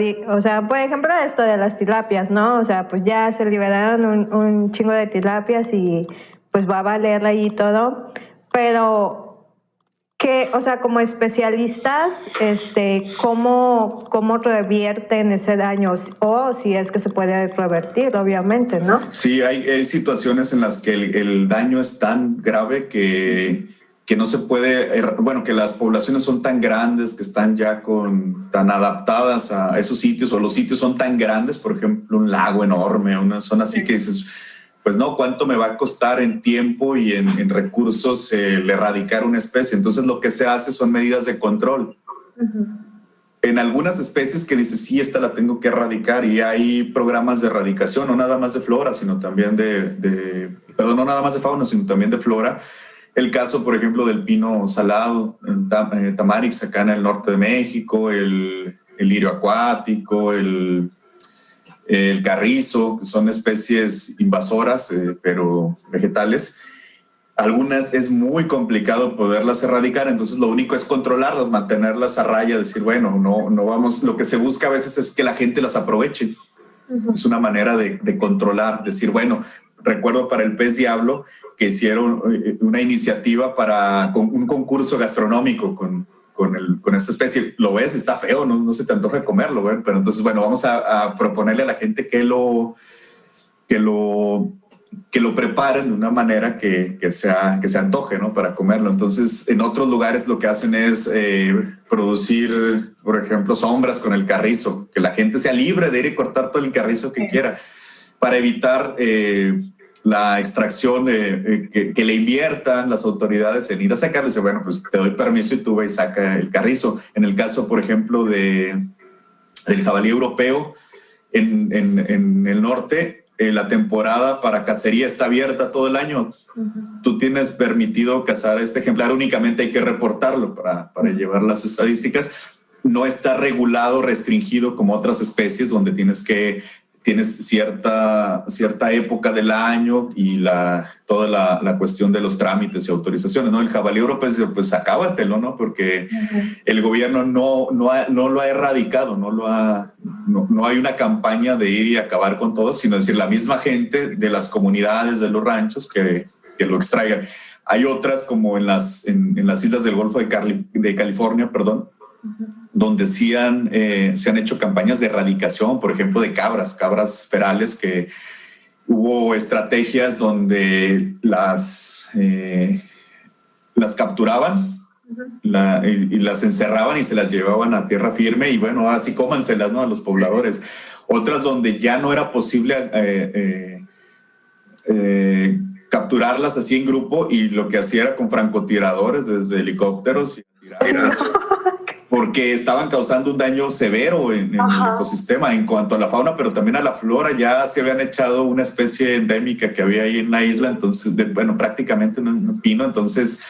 esto de las tilapias, ¿no? O sea, pues ya se liberaron un chingo de tilapias y pues va a valer ahí todo. Pero, o sea, como especialistas, ¿cómo revierten ese daño? O si es que se puede revertir, obviamente, ¿no? Sí, hay situaciones en las que el daño es tan grave que no se puede, bueno, que las poblaciones son tan grandes, que están ya tan adaptadas a esos sitios, o los sitios son tan grandes, por ejemplo, un lago enorme, una zona así, sí, que dices, pues no, ¿cuánto me va a costar en tiempo y en recursos el erradicar una especie? Entonces lo que se hace son medidas de control. Uh-huh. En algunas especies que dices, sí, esta la tengo que erradicar, y hay programas de erradicación, no nada más de flora, sino también no nada más de fauna, sino también de flora. El caso, por ejemplo, del pino salado, Tamarix, acá en el norte de México, el lirio acuático, el carrizo, que son especies invasoras, pero vegetales. Algunas es muy complicado poderlas erradicar, entonces lo único es controlarlas, mantenerlas a raya, decir, bueno, no vamos, lo que se busca a veces es que la gente las aproveche. Uh-huh. Es una manera de controlar, decir, bueno, recuerdo para el pez diablo que hicieron una iniciativa para un concurso gastronómico con esta especie. Lo ves, está feo, no se te antoja comerlo, ¿ven? Pero entonces, bueno, vamos a proponerle a la gente que lo preparen de una manera que se antoje, ¿no?, para comerlo. Entonces, en otros lugares lo que hacen es producir, por ejemplo, sombras con el carrizo, que la gente sea libre de ir y cortar todo el carrizo que quiera, para evitar la extracción, que le inviertan las autoridades en ir a sacarlo. Dice, bueno, pues te doy permiso y tú ve y saca el carrizo. En el caso, por ejemplo, del jabalí europeo, en el norte, la temporada para cacería está abierta todo el año. Tú tienes permitido cazar este ejemplar, únicamente hay que reportarlo para llevar las estadísticas. No está regulado, restringido como otras especies donde tienes cierta época del año y toda la cuestión de los trámites y autorizaciones, ¿no? El jabalí europeo, pues acábatelo, ¿no? Porque el gobierno no lo ha erradicado, no hay una campaña de ir y acabar con todo, sino decir la misma gente de las comunidades, de los ranchos que lo extraigan. Hay otras como en las islas del Golfo de California, donde sí se han hecho campañas de erradicación, por ejemplo, de cabras ferales, que hubo estrategias donde las capturaban y las encerraban y se las llevaban a tierra firme y bueno, así cómanselas, ¿no? A los pobladores. Otras donde ya no era posible capturarlas así en grupo y lo que hacía era con francotiradores desde helicópteros y tirarlas. Porque estaban causando un daño severo en el ecosistema en cuanto a la fauna, pero también a la flora. Ya se habían echado una especie endémica que había ahí en la isla, entonces, prácticamente un pino. Entonces,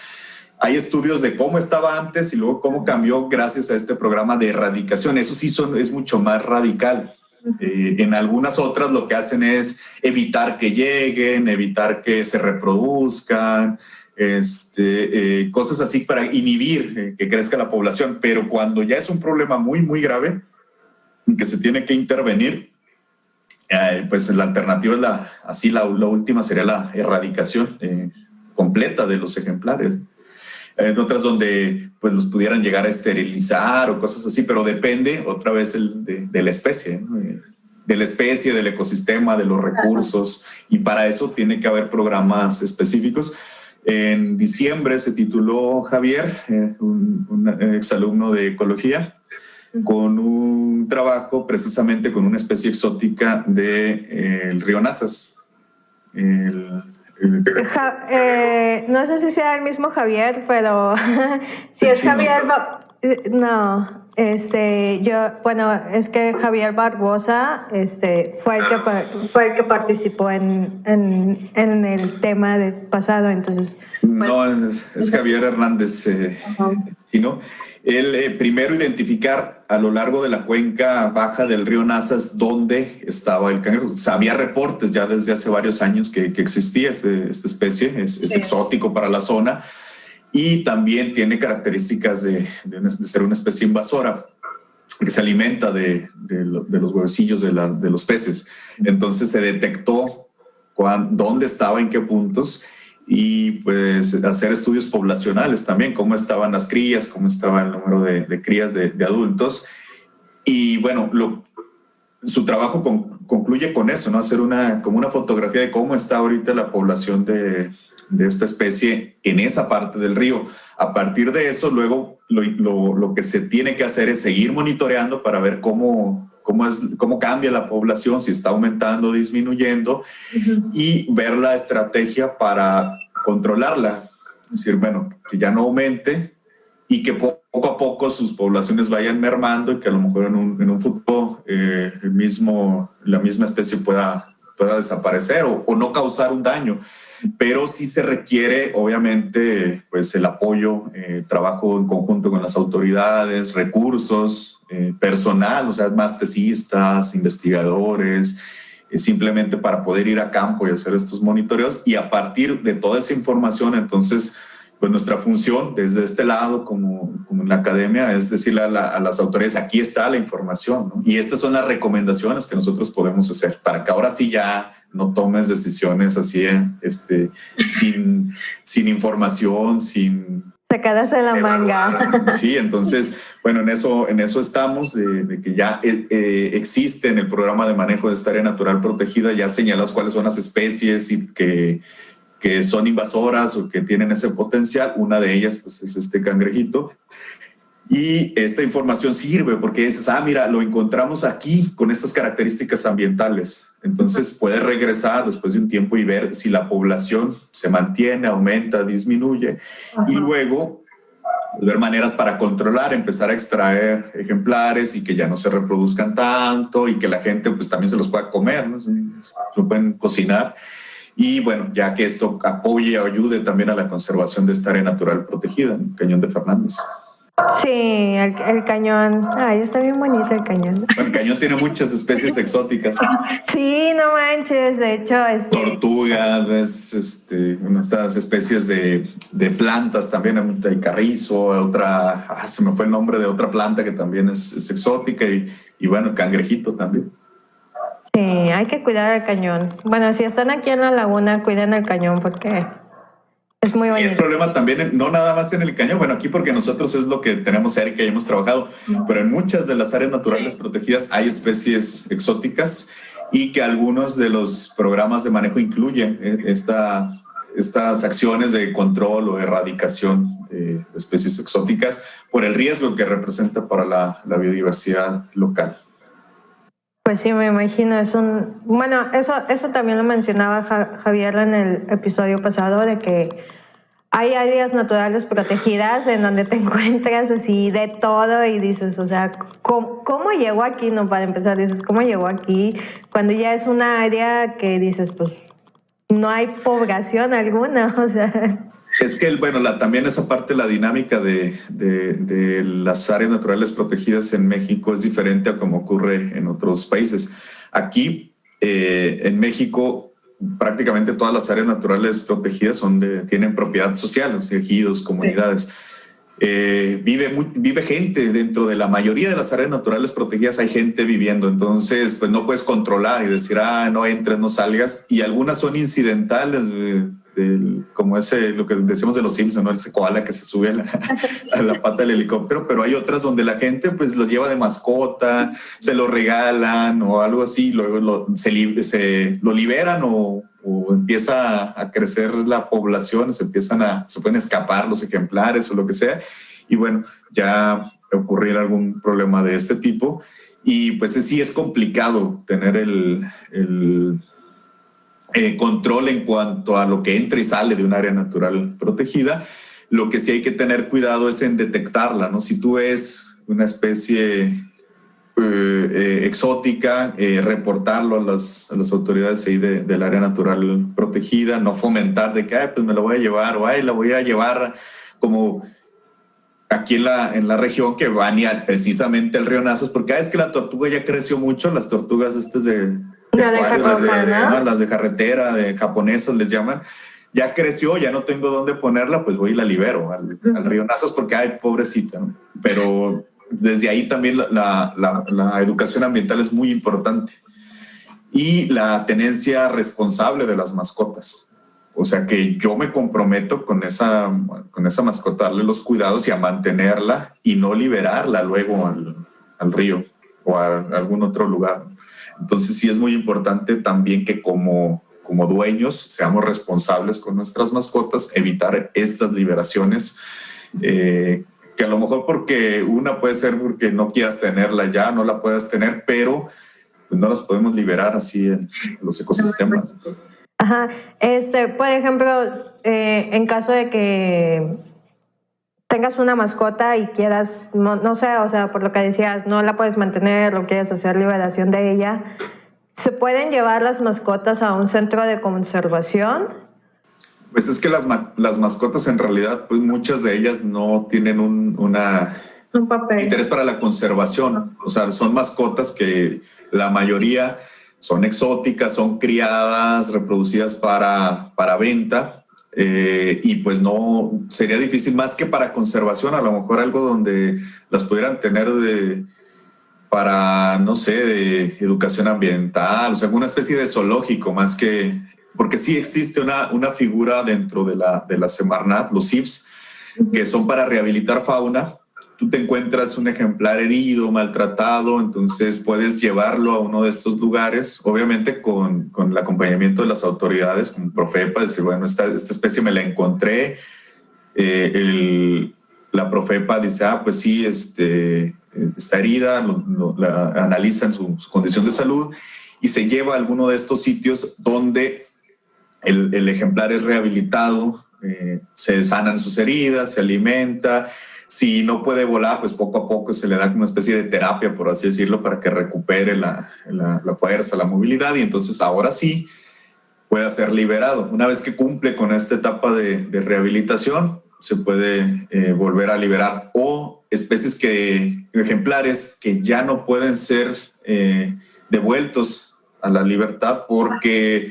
hay estudios de cómo estaba antes y luego cómo cambió gracias a este programa de erradicación. Eso sí es mucho más radical. En algunas otras lo que hacen es evitar que lleguen, evitar que se reproduzcan, cosas así para inhibir que crezca la población, pero cuando ya es un problema muy, muy grave en que se tiene que intervenir, pues la alternativa es la última sería la erradicación completa de los ejemplares. En otras donde pues los pudieran llegar a esterilizar o cosas así, pero depende otra vez de la especie, ¿no? De la especie, del ecosistema, de los recursos, y para eso tiene que haber programas específicos. En diciembre se tituló Javier, un exalumno de ecología, con un trabajo precisamente con una especie exótica del río Nazas. No sé si sea el mismo Javier, pero si es Javier, no. Es que Javier Barbosa fue el que participó en el tema del pasado, entonces. No, es Javier Hernández Chino. Él primero identificar a lo largo de la cuenca baja del río Nazas dónde estaba el cangrejo. O sea, había reportes ya desde hace varios años que existía esta especie, es exótico para la zona. Y también tiene características de ser una especie invasora, que se alimenta de los huevecillos de los peces. Entonces se detectó dónde estaba, en qué puntos, y pues hacer estudios poblacionales también, cómo estaban las crías, cómo estaba el número de crías de adultos. Y bueno, su trabajo concluye con eso, ¿no? Hacer como una fotografía de cómo está ahorita la población de esta especie en esa parte del río. A partir de eso, luego lo que se tiene que hacer es seguir monitoreando para ver cómo cambia la población, si está aumentando o disminuyendo, y ver la estrategia para controlarla. Es decir, bueno, que ya no aumente y que poco a poco sus poblaciones vayan mermando y que a lo mejor en un futuro la misma especie pueda desaparecer o no causar un daño. Pero sí se requiere, obviamente, pues el apoyo, trabajo en conjunto con las autoridades, recursos, personal, o sea, más tesistas, investigadores, simplemente para poder ir a campo y hacer estos monitoreos. Y a partir de toda esa información, entonces, pues nuestra función desde este lado, como en la academia, es decirle a las autoridades, aquí está la información, ¿no? Y estas son las recomendaciones que nosotros podemos hacer para que ahora sí ya no tomes decisiones así, sin información, sin... Sacadas de la manga. Sí, entonces, bueno, en eso estamos, de que ya existe en el programa de manejo de esta área natural protegida, ya señalas cuáles son las especies y que son invasoras o que tienen ese potencial. Una de ellas pues, es este cangrejito. Y esta información sirve porque dices, mira, lo encontramos aquí con estas características ambientales. Entonces puedes regresar después de un tiempo y ver si la población se mantiene, aumenta, disminuye. Y luego ver maneras para controlar, empezar a extraer ejemplares y que ya no se reproduzcan tanto y que la gente pues también se los pueda comer, ¿no? Se lo pueden cocinar. Y bueno, ya que esto apoye o ayude también a la conservación de esta área natural protegida, el Cañón de Fernández. Sí, el cañón. Ay, está bien bonito el cañón. Bueno, el cañón tiene muchas especies exóticas. Sí, no manches, de hecho... Tortugas, ¿ves? Estas especies de plantas también, hay carrizo, otra... se me fue el nombre de otra planta que también es exótica y bueno, cangrejito también. Sí, hay que cuidar el cañón. Bueno, si están aquí en la laguna, cuiden el cañón porque... es muy bonito. Y el problema también, no nada más en el cañón, bueno, aquí porque nosotros es lo que tenemos cerca y hemos trabajado, pero en muchas de las áreas naturales protegidas hay especies exóticas y que algunos de los programas de manejo incluyen estas acciones de control o erradicación de especies exóticas por el riesgo que representa para la biodiversidad local. Pues sí, me imagino, bueno, eso también lo mencionaba Javier en el episodio pasado, de que hay áreas naturales protegidas en donde te encuentras así de todo y dices, o sea, ¿cómo llegó aquí? No, para empezar, dices, ¿cómo llegó aquí? Cuando ya es una área que dices, pues, no hay población alguna, o sea... Es que, bueno, también esa parte, la dinámica de las áreas naturales protegidas en México es diferente a como ocurre en otros países. Aquí, en México, prácticamente todas las áreas naturales protegidas tienen propiedad social, ejidos, comunidades. Vive gente dentro de la mayoría de las áreas naturales protegidas, hay gente viviendo, entonces pues no puedes controlar y decir, no entres, no salgas, y algunas son incidentales, como lo que decimos de los Simpsons, ¿no? Ese koala que se sube a la pata del helicóptero, pero hay otras donde la gente pues lo lleva de mascota, se lo regalan o algo así, luego lo liberan o empieza a crecer la población, se pueden escapar los ejemplares o lo que sea, y bueno, ya ocurrir algún problema de este tipo, y pues sí es complicado tener el control en cuanto a lo que entra y sale de un área natural protegida. Lo que sí hay que tener cuidado es en detectarla, ¿no? Si tú ves una especie exótica, reportarlo a las autoridades ahí del área natural protegida, no fomentar de que pues me la voy a llevar o la voy a llevar como aquí en la región que van precisamente al río Nazas, porque es que la tortuga ya creció mucho, las tortugas las de carretera, de japonesas les llaman, ya creció, ya no tengo dónde ponerla, pues voy y la libero al río Nazas porque, pobrecita, ¿no? Pero desde ahí también la educación ambiental es muy importante. Y la tenencia responsable de las mascotas. O sea que yo me comprometo con esa mascota, darle los cuidados y a mantenerla y no liberarla luego al río o a algún otro lugar. Entonces sí es muy importante también que como dueños seamos responsables con nuestras mascotas, evitar estas liberaciones que a lo mejor porque una puede ser porque no quieras tenerla ya, no la puedas tener, pero pues no las podemos liberar así en los ecosistemas. Ajá. Por ejemplo, en caso de que tengas una mascota y quieras, no sé, o sea, por lo que decías, no la puedes mantener o quieres hacer liberación de ella, ¿se pueden llevar las mascotas a un centro de conservación? Pues es que las mascotas en realidad, pues muchas de ellas no tienen un interés para la conservación. O sea, son mascotas que la mayoría son exóticas, son criadas, reproducidas para venta. Y pues no, sería difícil más que para conservación, a lo mejor algo donde las pudieran tener para, no sé, de educación ambiental, o sea, alguna especie de zoológico más que... Porque sí existe una figura dentro de la Semarnat, los CIFs, que son para rehabilitar fauna. Tú te encuentras un ejemplar herido, maltratado, entonces puedes llevarlo a uno de estos lugares, obviamente con el acompañamiento de las autoridades, como Profepa, decir, bueno, esta especie me la encontré. La Profepa dice, pues sí, está herida, analizan su condición de salud y se lleva a alguno de estos sitios donde el ejemplar es rehabilitado, se sanan sus heridas, se alimenta, Si no puede volar, pues poco a poco se le da como una especie de terapia, por así decirlo, para que recupere la fuerza, la movilidad, y entonces ahora sí pueda ser liberado. Una vez que cumple con esta etapa de rehabilitación, se puede volver a liberar. O especies ejemplares que ya no pueden ser devueltos a la libertad porque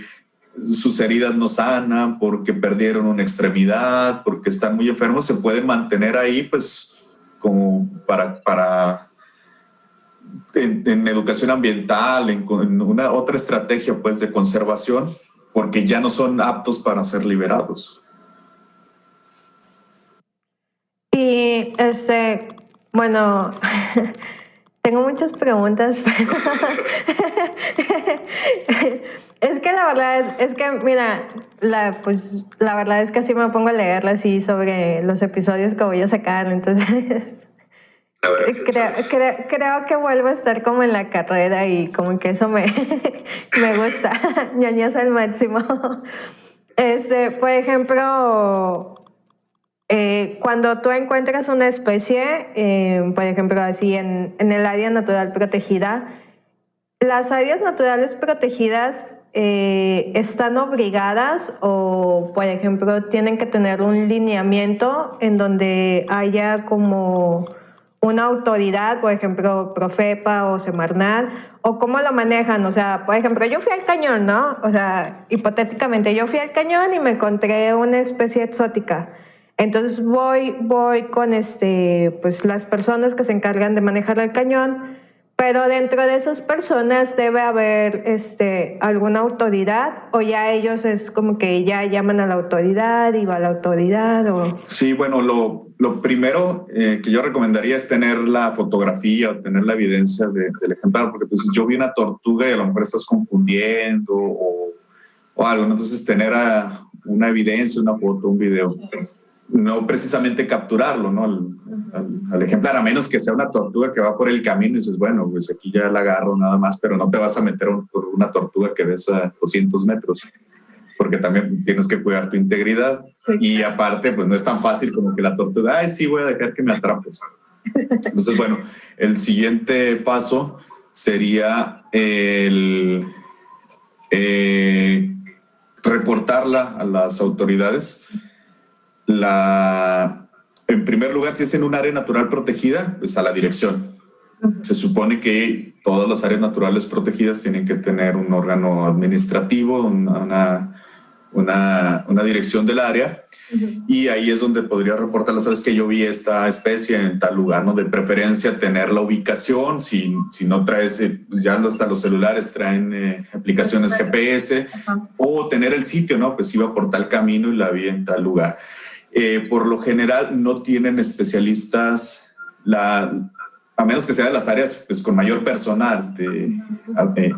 sus heridas no sanan, porque perdieron una extremidad, porque están muy enfermos, se pueden mantener ahí, pues, como en educación ambiental, en una otra estrategia, pues, de conservación, porque ya no son aptos para ser liberados. Y bueno, tengo muchas preguntas. Es que la verdad es que, mira, la verdad es que así me pongo a leerla así sobre los episodios que voy a sacar, entonces creo que vuelvo a estar como en la carrera y como que eso me gusta, ñoñez al máximo. Por ejemplo, cuando tú encuentras una especie, por ejemplo, así en el área natural protegida, ¿las áreas naturales protegidas están obligadas o, por ejemplo, tienen que tener un lineamiento en donde haya como una autoridad, por ejemplo, Profepa o Semarnat, o cómo lo manejan? O sea, por ejemplo, yo fui al cañón, ¿no? O sea, hipotéticamente, yo fui al cañón y me encontré una especie exótica. Entonces voy con pues las personas que se encargan de manejar el cañón, pero dentro de esas personas debe haber alguna autoridad, o ya ellos es como que ya llaman a la autoridad y va la autoridad. O... Sí, bueno, lo primero que yo recomendaría es tener la fotografía o tener la evidencia del ejemplar, porque pues yo vi una tortuga y a lo mejor estás confundiendo o algo, ¿no? Entonces tener una evidencia, una foto, un video. No precisamente capturarlo, ¿no? Al ejemplar, a menos que sea una tortuga que va por el camino y dices, bueno, pues aquí ya la agarro nada más, pero no te vas a meter por una tortuga que ves a 200 metros, porque también tienes que cuidar tu integridad. Sí. Y aparte, pues no es tan fácil como que la tortuga, ay, sí, voy a dejar que me atrapes. Entonces, bueno, el siguiente paso sería reportarla a las autoridades. En primer lugar, si es en un área natural protegida, pues a la dirección. Se supone que todas las áreas naturales protegidas tienen que tener un órgano administrativo, una dirección del área, y ahí es donde podría reportar, sabes que yo vi esta especie en tal lugar, ¿no? De preferencia tener la ubicación, si no traes, ya hasta los celulares traen aplicaciones GPS, o tener el sitio, ¿no? Pues iba por tal camino y la vi en tal lugar. Por lo general no tienen especialistas, a menos que sea de las áreas pues, con mayor personal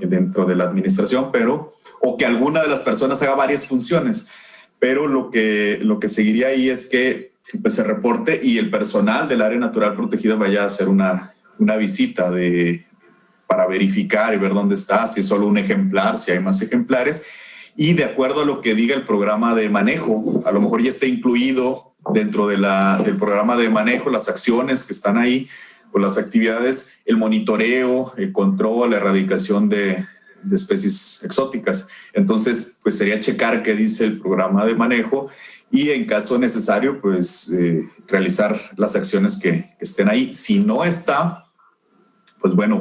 dentro de la administración, o que alguna de las personas haga varias funciones. Pero lo que seguiría ahí es que pues, se reporte y el personal del área natural protegida vaya a hacer una visita para verificar y ver dónde está, si es solo un ejemplar, si hay más ejemplares. Y de acuerdo a lo que diga el programa de manejo, a lo mejor ya está incluido dentro del programa de manejo, las acciones que están ahí, o las actividades, el monitoreo, el control, la erradicación de especies exóticas. Entonces, pues sería checar qué dice el programa de manejo y en caso necesario, pues realizar las acciones que estén ahí. Si no está, pues bueno,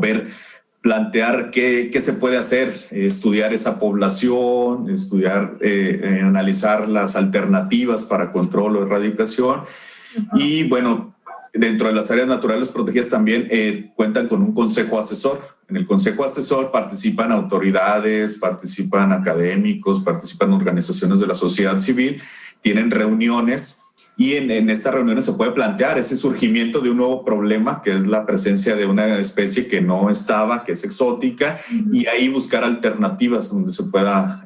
plantear qué se puede hacer, estudiar esa población, analizar las alternativas para control o erradicación. Y bueno, dentro de las áreas naturales protegidas también cuentan con un consejo asesor. En el consejo asesor participan autoridades, participan académicos, participan organizaciones de la sociedad civil, tienen reuniones. Y en estas reuniones se puede plantear ese surgimiento de un nuevo problema, que es la presencia de una especie que no estaba, que es exótica, y ahí buscar alternativas donde se pueda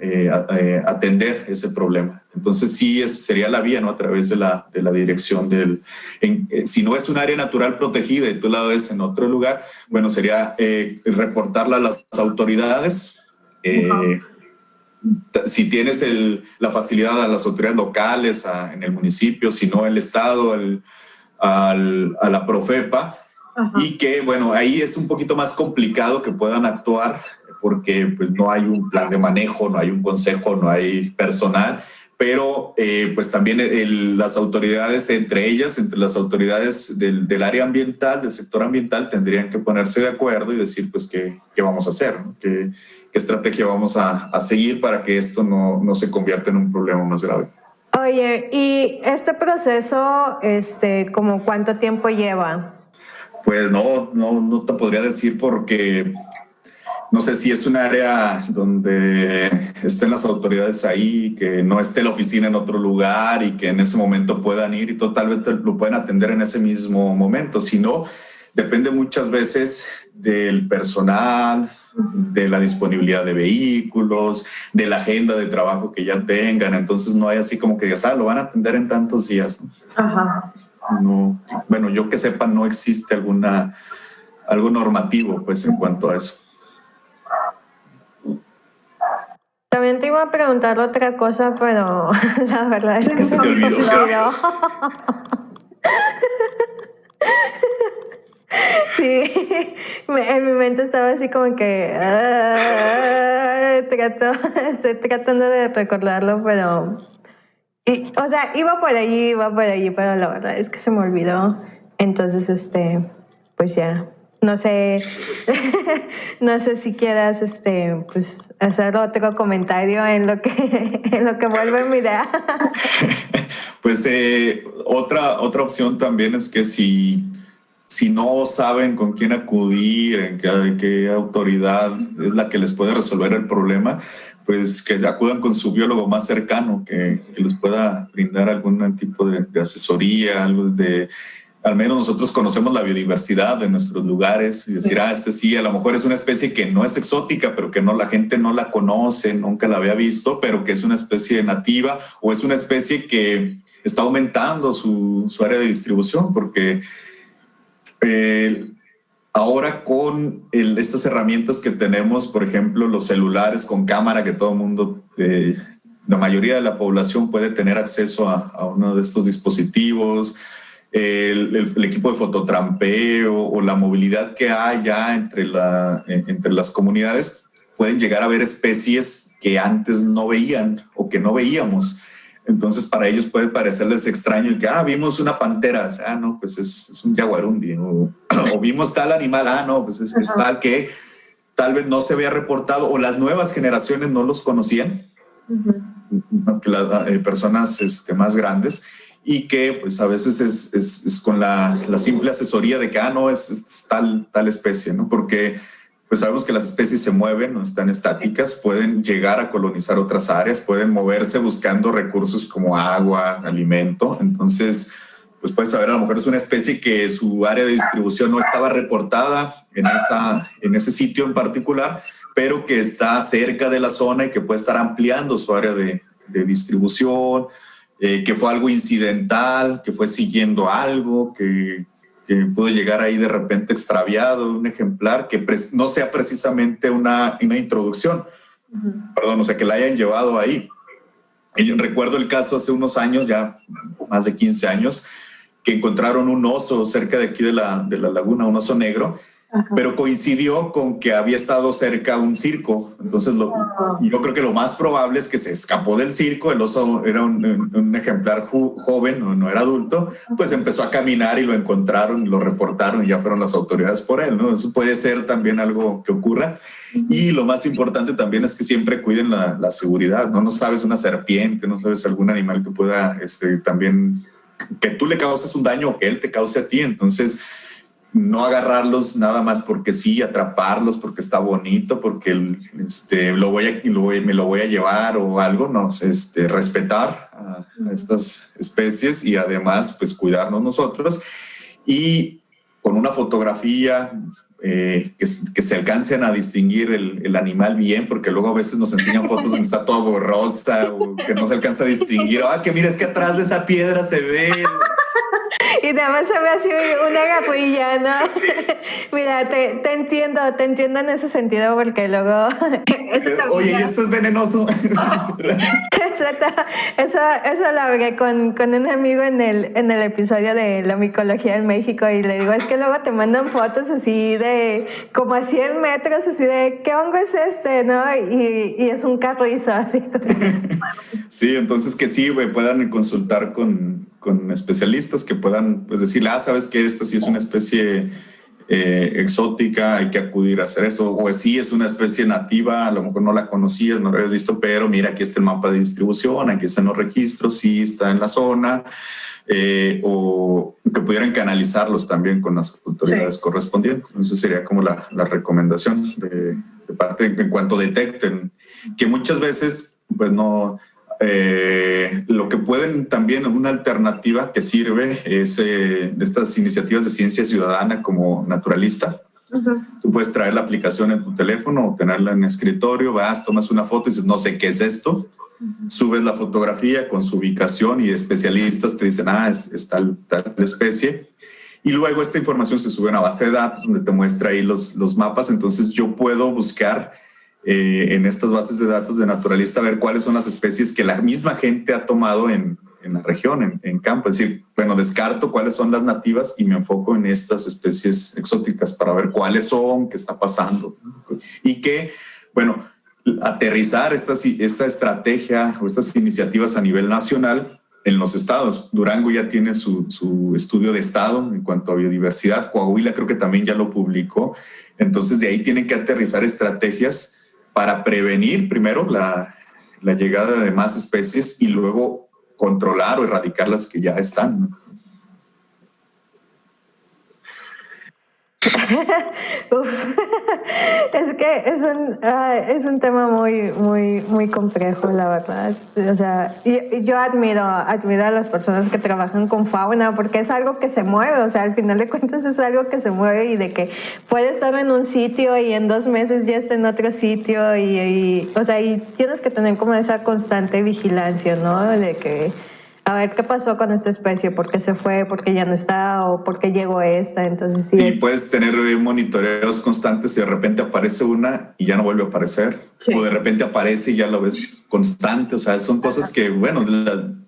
atender ese problema. Entonces sí, sería la vía, ¿no? A través de la dirección si no es un área natural protegida y tú la ves en otro lugar, bueno, sería reportarla a las autoridades. Si tienes la facilidad a las autoridades locales, en el municipio, si no el Estado, a la Profepa. Ajá. Y que, bueno, ahí es un poquito más complicado que puedan actuar porque pues, no hay un plan de manejo, no hay un consejo, no hay personal, pero pues también las autoridades, entre las autoridades del área ambiental, del sector ambiental, tendrían que ponerse de acuerdo y decir pues qué vamos a hacer, ¿no? ¿Qué estrategia vamos a seguir para que esto no se convierta en un problema más grave? Oye, ¿y este proceso, como cuánto tiempo lleva? Pues no te podría decir porque no sé si es un área donde estén las autoridades ahí, que no esté la oficina en otro lugar y que en ese momento puedan ir y totalmente lo pueden atender en ese mismo momento. Si no, depende muchas veces del personal, de la disponibilidad de vehículos, de la agenda de trabajo que ya tengan. Entonces no hay así como que digas, lo van a atender en tantos días, ¿no? Ajá. No, bueno, yo que sepa, no existe algo normativo pues en cuanto a eso. También te iba a preguntar otra cosa, pero la verdad es que se te olvidó. Sí, en mi mente estaba así como que estoy tratando de recordarlo, pero o sea, iba por allí, pero la verdad es que se me olvidó. Entonces, pues ya, no sé, no sé si quieras, pues hacer otro comentario en lo que vuelve mi idea. Pues otra opción también es que si no saben con quién acudir, en qué autoridad es la que les puede resolver el problema, pues que acudan con su biólogo más cercano, que les pueda brindar algún tipo de asesoría, algo de... Al menos nosotros conocemos la biodiversidad de nuestros lugares y decir, sí, a lo mejor es una especie que no es exótica, pero que la gente no la conoce, nunca la había visto, pero que es una especie nativa o es una especie que está aumentando su área de distribución, porque ahora con estas herramientas que tenemos, por ejemplo, los celulares con cámara que todo el mundo, la mayoría de la población puede tener acceso a uno de estos dispositivos, el equipo de fototrampeo o la movilidad que hay ya entre las comunidades, pueden llegar a ver especies que antes no veían o que no veíamos. Entonces, para ellos puede parecerles extraño que, vimos una pantera, no, pues es un jaguarundi, o vimos tal animal, no, pues es tal que tal vez no se había reportado, o las nuevas generaciones no los conocían, que las personas más grandes, y que pues a veces es con la simple asesoría de que, no, es tal especie, ¿no? Porque pues sabemos que las especies se mueven, no están estáticas, pueden llegar a colonizar otras áreas, pueden moverse buscando recursos como agua, alimento. Entonces, pues puedes saber, a lo mejor es una especie que su área de distribución no estaba reportada en ese sitio en particular, pero que está cerca de la zona y que puede estar ampliando su área de distribución, que fue algo incidental, que fue siguiendo algo, que pudo llegar ahí de repente extraviado, un ejemplar que no sea precisamente una introducción, perdón, o sea, que la hayan llevado ahí. Y yo recuerdo el caso hace unos años, ya más de 15 años, que encontraron un oso cerca de aquí de la laguna, un oso negro, pero coincidió con que había estado cerca un circo. Entonces yo creo que lo más probable es que se escapó del circo, el oso era un ejemplar joven, no era adulto, pues empezó a caminar y lo encontraron, lo reportaron y ya fueron las autoridades por él, ¿no? Eso puede ser también algo que ocurra. Y lo más importante también es que siempre cuiden la seguridad, ¿no? No sabes una serpiente, no sabes algún animal que pueda también, que tú le causes un daño o que él te cause a ti. Entonces, no agarrarlos nada más porque sí, atraparlos porque está bonito, porque me lo voy a llevar o algo, no, respetar a estas especies y además pues cuidarnos nosotros y con una fotografía que se alcancen a distinguir el animal bien, porque luego a veces nos enseñan fotos donde está todo borrosa o que no se alcanza a distinguir, que mira, es que atrás de esa piedra se ve... Y nada más se ve así una garrilla, ¿no? Mira, te entiendo en ese sentido, porque luego... Oye, ¿y esto es venenoso? Exacto. Eso lo hablé con un amigo en el episodio de la micología en México, y le digo, es que luego te mandan fotos así de como a 100 metros, así de, ¿qué hongo es este? ¿No? Y es un carrizo, así. Sí, entonces que sí, güey, puedan consultar con especialistas que puedan pues decirle, sabes que esta sí es una especie exótica, hay que acudir a hacer eso, o sí es una especie nativa, a lo mejor no la conocías, no la habías visto, pero mira, aquí está el mapa de distribución, aquí están los registros, sí está en la zona, o que pudieran canalizarlos también con las autoridades correspondientes. Entonces sería como la recomendación de parte en cuanto detecten, que muchas veces pues no... lo que pueden también, una alternativa que sirve es estas iniciativas de ciencia ciudadana como Naturalista. Tú puedes traer la aplicación en tu teléfono o tenerla en escritorio, vas, tomas una foto y dices, no sé qué es esto, subes la fotografía con su ubicación y especialistas te dicen, es tal especie. Y luego esta información se sube a una base de datos donde te muestra ahí los mapas. Entonces yo puedo buscar en estas bases de datos de Naturalista, ver cuáles son las especies que la misma gente ha tomado en la región, en campo. Es decir, bueno, descarto cuáles son las nativas y me enfoco en estas especies exóticas para ver cuáles son, qué está pasando. Y que, bueno, aterrizar esta estrategia o estas iniciativas a nivel nacional en los estados. Durango ya tiene su estudio de estado en cuanto a biodiversidad. Coahuila creo que también ya lo publicó. Entonces de ahí tienen que aterrizar estrategias para prevenir primero la llegada de más especies y luego controlar o erradicar las que ya están, ¿no? Es que es un tema muy complejo, la verdad. O sea, yo admiro a las personas que trabajan con fauna, porque es algo que se mueve. O sea, al final de cuentas es algo que se mueve, y de que puede estar en un sitio y en 2 meses ya está en otro sitio, o sea, y tienes que tener como esa constante vigilancia, ¿no? De que a ver qué pasó con esta especie, por qué se fue, por qué ya no está, o por qué llegó esta. Entonces sí. Y puedes tener monitoreos constantes y de repente aparece una y ya no vuelve a aparecer. Sí. O de repente aparece y ya lo ves constante. O sea, son cosas que, bueno,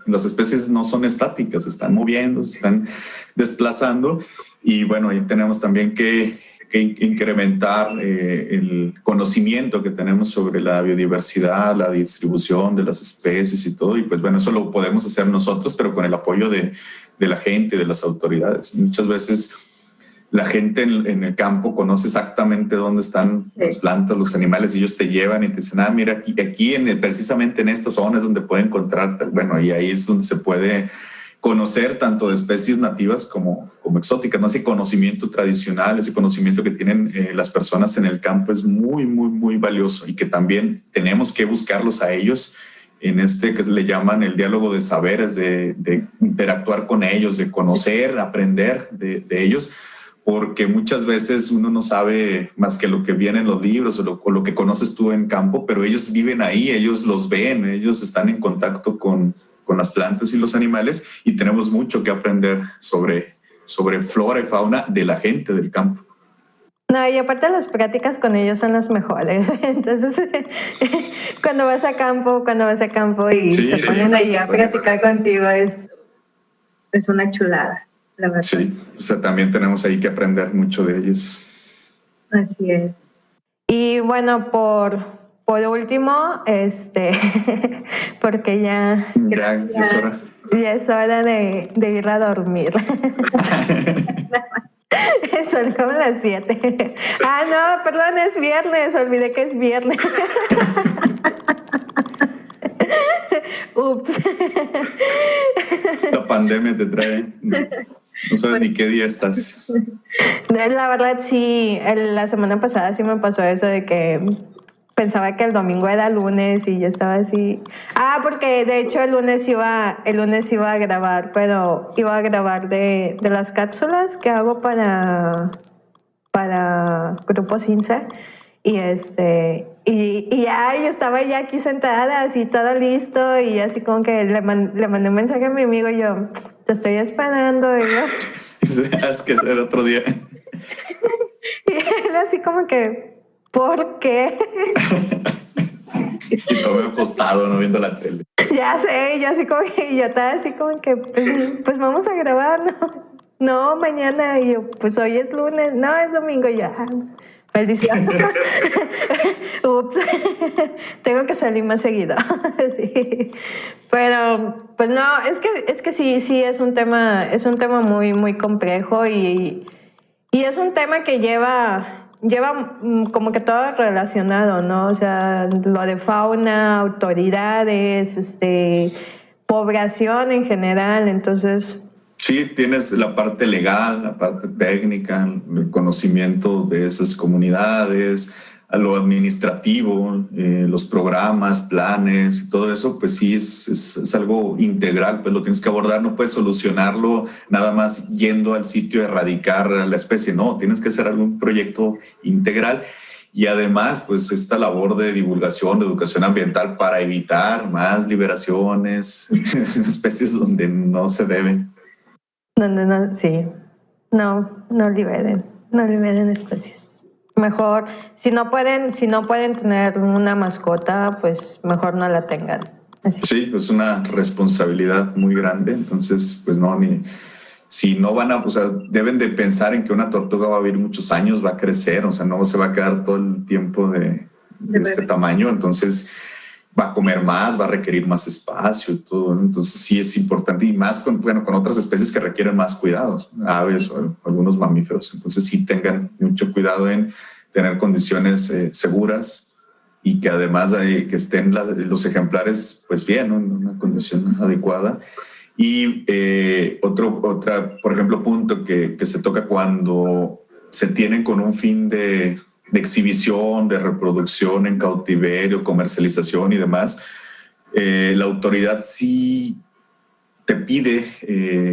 las especies no son estáticas, se están moviendo, se están desplazando. Y bueno, ahí tenemos también que incrementar el conocimiento que tenemos sobre la biodiversidad, la distribución de las especies y todo. Y pues bueno, eso lo podemos hacer nosotros, pero con el apoyo de la gente, de las autoridades. Muchas veces la gente en el campo conoce exactamente dónde están las plantas, los animales, y ellos te llevan y te dicen, mira, aquí precisamente en esta zona es donde puede encontrarte. Bueno, y ahí es donde se puede conocer tanto de especies nativas como exóticas, ¿no? Ese conocimiento tradicional, ese conocimiento que tienen las personas en el campo es muy valioso, y que también tenemos que buscarlos a ellos en que le llaman el diálogo de saberes, de interactuar con ellos, de conocer, aprender de ellos, porque muchas veces uno no sabe más que lo que viene en los libros o lo que conoces tú en campo, pero ellos viven ahí, ellos los ven, ellos están en contacto con las plantas y los animales, y tenemos mucho que aprender sobre flora y fauna de la gente del campo. No, y aparte las prácticas con ellos son las mejores. Entonces, cuando vas a campo y se ponen ahí a practicar contigo, es una chulada, la verdad. Sí, o sea, también tenemos ahí que aprender mucho de ellos. Así es. Y bueno, por último, porque ya es hora. Ya es hora de ir a dormir. Son como las 7. No, perdón, es viernes. Olvidé que es viernes. Ups. La pandemia te trae. No sabes ni qué día estás. La verdad, sí. La semana pasada sí me pasó eso de que pensaba que el domingo era lunes y yo estaba así. Porque de hecho el lunes iba a grabar, pero iba a grabar de las cápsulas que hago para Grupo Cinza. Y y ya yo estaba ya aquí sentada, así todo listo, y así como que le mandé un mensaje a mi amigo y yo, te estoy esperando. Y yo, Es que hacer otro día. y él así como que, ¿por qué? Y todo acostado, no viendo la tele. Ya sé, yo así como que, yo estaba así como que, pues vamos a grabar, ¿no? No, mañana, y yo, pues hoy es lunes, no, es domingo, ya. Maldición. Ups, tengo que salir más seguido. Sí. Pero, pues no, es que sí es un tema muy, muy complejo y es un tema que lleva como que todo relacionado, ¿no? O sea, lo de fauna, autoridades, población en general, entonces... Sí, tienes la parte legal, la parte técnica, el conocimiento de esas comunidades, a lo administrativo, los programas, planes y todo eso, pues sí es algo integral, pues lo tienes que abordar, no puedes solucionarlo nada más yendo al sitio a erradicar a la especie, no, tienes que hacer algún proyecto integral. Y además, pues esta labor de divulgación, de educación ambiental para evitar más liberaciones, especies donde no se deben. No, sí. No liberen especies. Mejor, si no pueden tener una mascota, pues mejor no la tengan. Así. Sí, es una responsabilidad muy grande, entonces, pues no, si no van a, o sea, deben de pensar en que una tortuga va a vivir muchos años, va a crecer, o sea, no se va a quedar todo el tiempo de este tamaño, entonces va a comer más, va a requerir más espacio y todo, ¿no? Entonces sí es importante y más con otras especies que requieren más cuidados, aves o algunos mamíferos, entonces sí tengan mucho cuidado en tener condiciones seguras y que además que estén los ejemplares pues bien, ¿no? En una condición adecuada. Y por ejemplo, punto que se toca cuando se tienen con un fin de exhibición, de reproducción en cautiverio, comercialización y demás, la autoridad sí te pide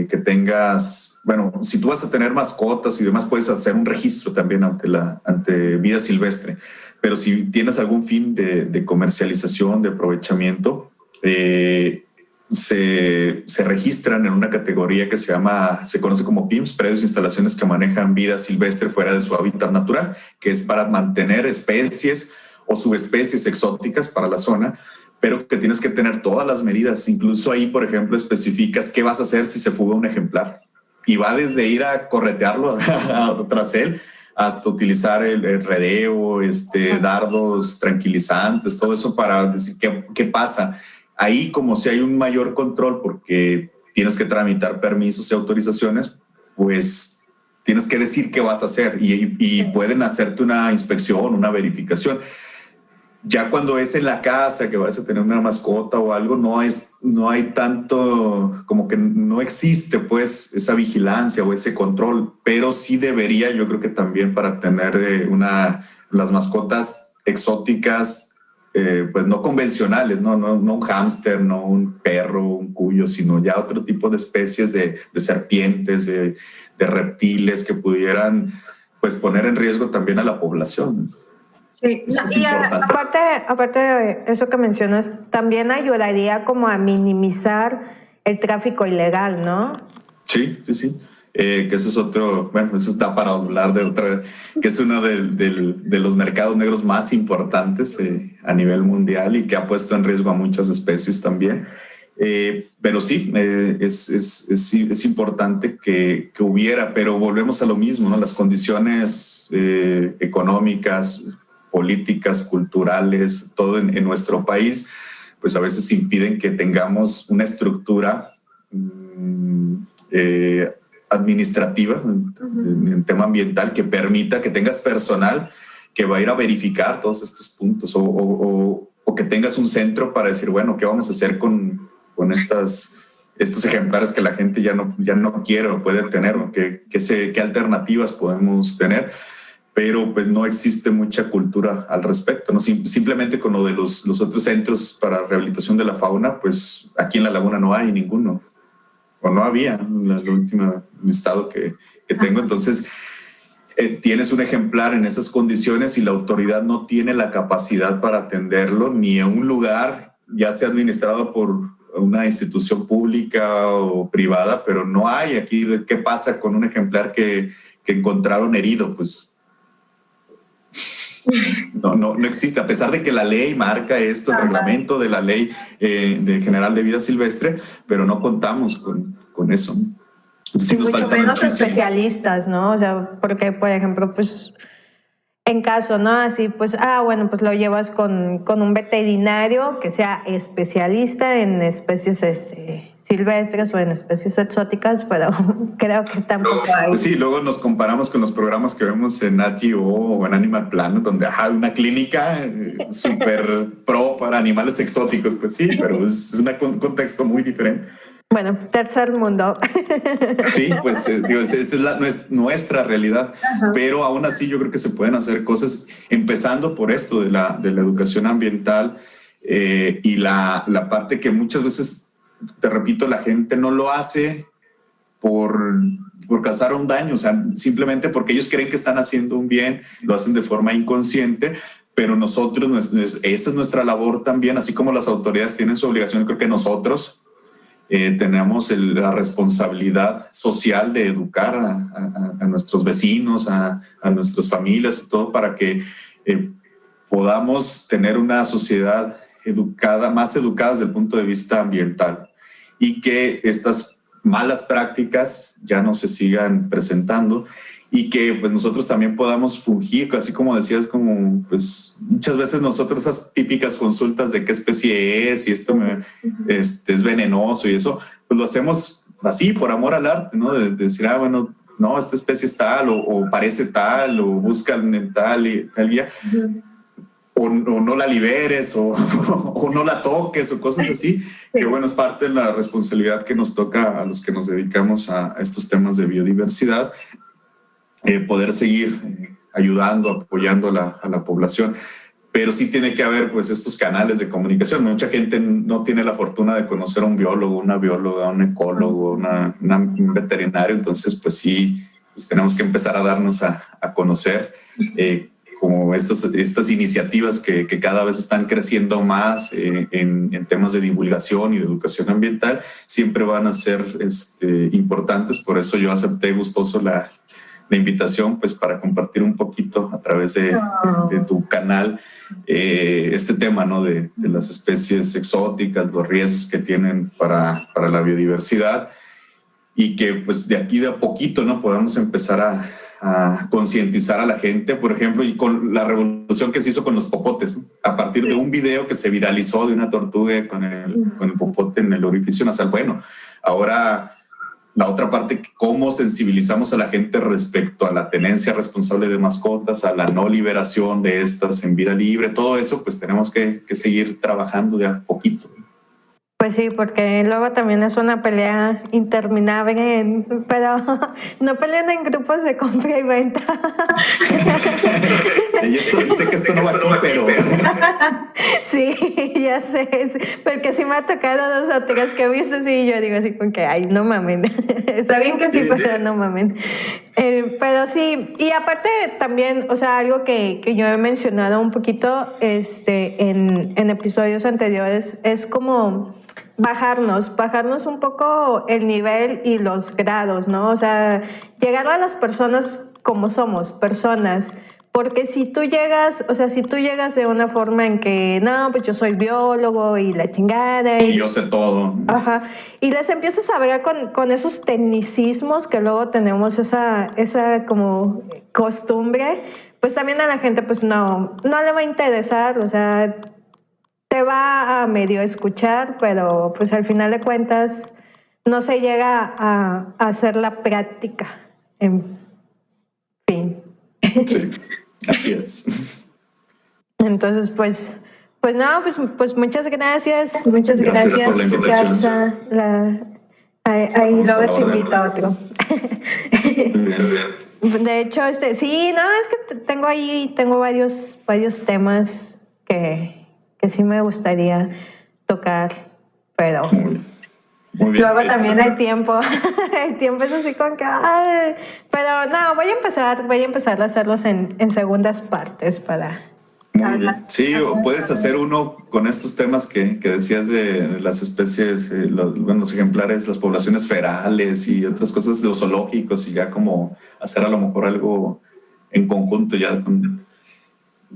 que tengas, bueno, si tú vas a tener mascotas y demás, puedes hacer un registro también ante vida silvestre, pero si tienes algún fin de comercialización, de aprovechamiento, se registran en una categoría que se conoce como PIMS, predios e instalaciones que manejan vida silvestre fuera de su hábitat natural, que es para mantener especies o subespecies exóticas para la zona, pero que tienes que tener todas las medidas. Incluso ahí, por ejemplo, especificas qué vas a hacer si se fuga un ejemplar. Y va desde ir a corretearlo tras él hasta utilizar el redeo, dardos tranquilizantes, todo eso para decir qué pasa. Ahí, como si hay un mayor control porque tienes que tramitar permisos y autorizaciones, pues tienes que decir qué vas a hacer y pueden hacerte una inspección, una verificación. Ya cuando es en la casa que vas a tener una mascota o algo, no hay tanto, como que no existe pues esa vigilancia o ese control, pero sí debería, yo creo que también para tener las mascotas exóticas, pues no convencionales, no un hámster, no un perro, un cuyo, sino ya otro tipo de especies de serpientes, de reptiles que pudieran pues poner en riesgo también a la población. Sí, y aparte de eso que mencionas, también ayudaría como a minimizar el tráfico ilegal, ¿no? Sí. Que ese es otro, bueno, eso está para hablar de otra, que es uno de los mercados negros más importantes a nivel mundial y que ha puesto en riesgo a muchas especies también. Pero sí, es importante que hubiera, pero volvemos a lo mismo, ¿no? Las condiciones económicas, políticas, culturales, todo en nuestro país, pues a veces impiden que tengamos una estructura administrativa en tema ambiental que permita que tengas personal que va a ir a verificar todos estos puntos o que tengas un centro para decir, bueno, ¿qué vamos a hacer con estos ejemplares que la gente ya no quiere o puede tener? ¿Qué alternativas podemos tener? Pero pues no existe mucha cultura al respecto, ¿no? Simplemente con lo de los otros centros para rehabilitación de la fauna, pues aquí en la laguna no hay ninguno, o no había en el último estado que tengo. Entonces tienes un ejemplar en esas condiciones y la autoridad no tiene la capacidad para atenderlo ni en un lugar ya sea administrado por una institución pública o privada, pero no hay aquí de qué pasa con un ejemplar que encontraron herido, pues no existe, a pesar de que la ley marca esto, el reglamento de la ley de general de vida silvestre, pero no contamos con eso. Sí, mucho menos especialistas, ¿no? O sea, porque, por ejemplo, pues en caso, ¿no? Así, pues, bueno, pues lo llevas con un veterinario que sea especialista en especies silvestres o en especies exóticas, pero creo que tampoco hay. Pues sí, luego nos comparamos con los programas que vemos en Nat Geo o en Animal Planet, donde hay una clínica súper pro para animales exóticos, pues sí, pero es un contexto muy diferente. Bueno, tercer mundo. Sí, pues esa es nuestra realidad. Ajá. Pero aún así yo creo que se pueden hacer cosas, empezando por esto de la educación ambiental y la parte que muchas veces, te repito, la gente no lo hace por causar un daño, o sea, simplemente porque ellos creen que están haciendo un bien, lo hacen de forma inconsciente, pero nosotros, esa es nuestra labor también, así como las autoridades tienen su obligación, creo que nosotros tenemos la responsabilidad social de educar a nuestros vecinos, a nuestras familias y todo para que podamos tener una sociedad educada, más educada desde el punto de vista ambiental y que estas malas prácticas ya no se sigan presentando y que pues nosotros también podamos fungir, así como decías, como pues muchas veces nosotros esas típicas consultas de qué especie es y esto es venenoso y eso, pues lo hacemos así por amor al arte, ¿no? De decir, bueno, no, esta especie es tal o parece tal o buscan tal y tal guía. O no la liberes o no la toques o cosas así, que bueno, es parte de la responsabilidad que nos toca a los que nos dedicamos a estos temas de biodiversidad, poder seguir ayudando, apoyando a la población. Pero sí tiene que haber pues estos canales de comunicación. Mucha gente no tiene la fortuna de conocer a un biólogo, una bióloga, un ecólogo, un veterinario, entonces pues sí, pues tenemos que empezar a darnos a conocer como estas iniciativas que cada vez están creciendo más en temas de divulgación y de educación ambiental, siempre van a ser importantes. Por eso yo acepté gustoso la invitación, pues para compartir un poquito a través de tu canal este tema, ¿no? De las especies exóticas, los riesgos que tienen para la biodiversidad y que pues de aquí de a poquito, ¿no? Podamos empezar a concientizar a la gente, por ejemplo, y con la revolución que se hizo con los popotes, ¿no? A partir de un video que se viralizó de una tortuga con el popote en el orificio nasal. Bueno, ahora la otra parte, cómo sensibilizamos a la gente respecto a la tenencia responsable de mascotas, a la no liberación de estas en vida libre, todo eso, pues tenemos que seguir trabajando de a poquito. Pues sí, porque luego también es una pelea interminable, pero no pelean en grupos de compra y venta. Sé que esto no va aquí, pero... Sí, ya sé, porque sí me ha tocado 2 o 3 que he visto, sí, yo digo así con que, ay, no mamen. Está bien que sí, pero no mamen. Pero sí, y aparte también, o sea, algo que yo he mencionado un poquito en episodios anteriores, es como bajarnos un poco el nivel y los grados, ¿no? O sea, llegar a las personas como somos, personas. Porque si tú llegas de una forma en que, no, pues yo soy biólogo y la chingada. Y yo sé todo. Ajá. Y les empiezas a ver con esos tecnicismos que luego tenemos esa como costumbre, pues también a la gente pues no le va a interesar, o sea, te va a medio escuchar, pero pues al final de cuentas no se llega a hacer la práctica. En fin. Sí. Así es. Entonces, pues muchas gracias. Muchas gracias por la invitación. Garza. Ahí luego te invito a otro. Bien. De hecho, sí, no, es que tengo varios temas que sí me gustaría tocar, pero... Muy bien. Luego también el tiempo es así con que, pero no, voy a empezar a hacerlos en segundas partes para Muy bien. Sí, o puedes hacer uno con estos temas que decías de las especies, los ejemplares, las poblaciones ferales y otras cosas de los zoológicos y ya como hacer a lo mejor algo en conjunto ya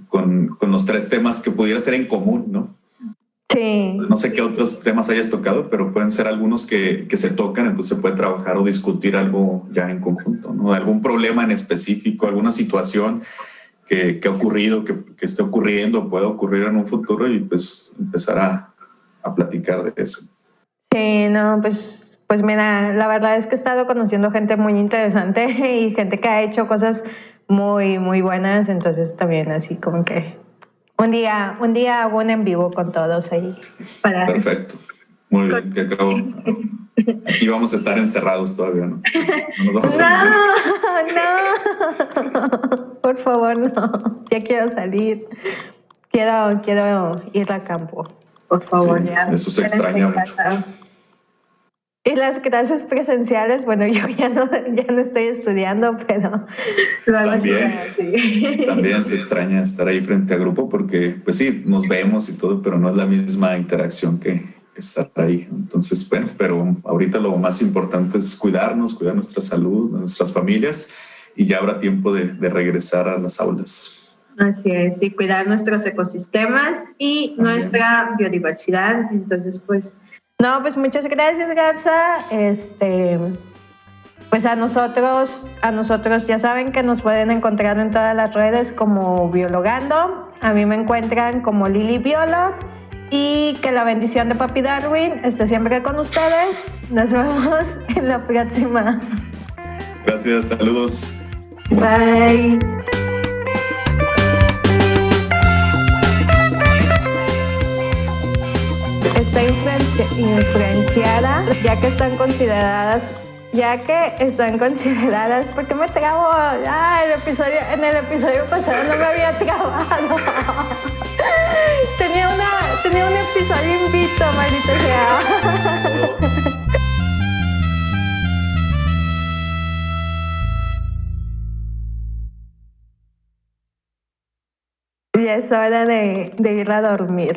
con los tres temas que pudiera ser en común, ¿no? Sí. No sé qué otros temas hayas tocado, pero pueden ser algunos que se tocan, entonces se puede trabajar o discutir algo ya en conjunto, ¿no? Algún problema en específico, alguna situación que ha ocurrido, que esté ocurriendo, pueda ocurrir en un futuro y pues empezar a platicar de eso. Sí, no, pues mira, la verdad es que he estado conociendo gente muy interesante y gente que ha hecho cosas muy, muy buenas, entonces también así como que un día hago un en vivo con todos ahí. Perfecto. Muy bien, que acabo. Aquí vamos a estar encerrados todavía, ¿no? No, por favor, no. Ya quiero salir. Quiero ir a campo. Por favor, sí, ya. Eso se extraña mucho. Y las clases presenciales, bueno, yo ya no estoy estudiando, pero también se extraña estar ahí frente a grupo porque, pues sí, nos vemos y todo, pero no es la misma interacción que estar ahí. Entonces, bueno, pero ahorita lo más importante es cuidarnos, cuidar nuestra salud, nuestras familias y ya habrá tiempo de regresar a las aulas. Así es, y cuidar nuestros ecosistemas y nuestra biodiversidad. Entonces, pues... No, pues muchas gracias, Garza. Pues a nosotros ya saben que nos pueden encontrar en todas las redes como Biologando. A mí me encuentran como Lili Biolo. Y que la bendición de Papi Darwin esté siempre con ustedes. Nos vemos en la próxima. Gracias, saludos. Bye. Está influenciada, ya que están consideradas, ¿por qué me trabo? En el episodio pasado no me había trabado. Tenía un episodio invito, maldita sea. Y es hora de ir a dormir.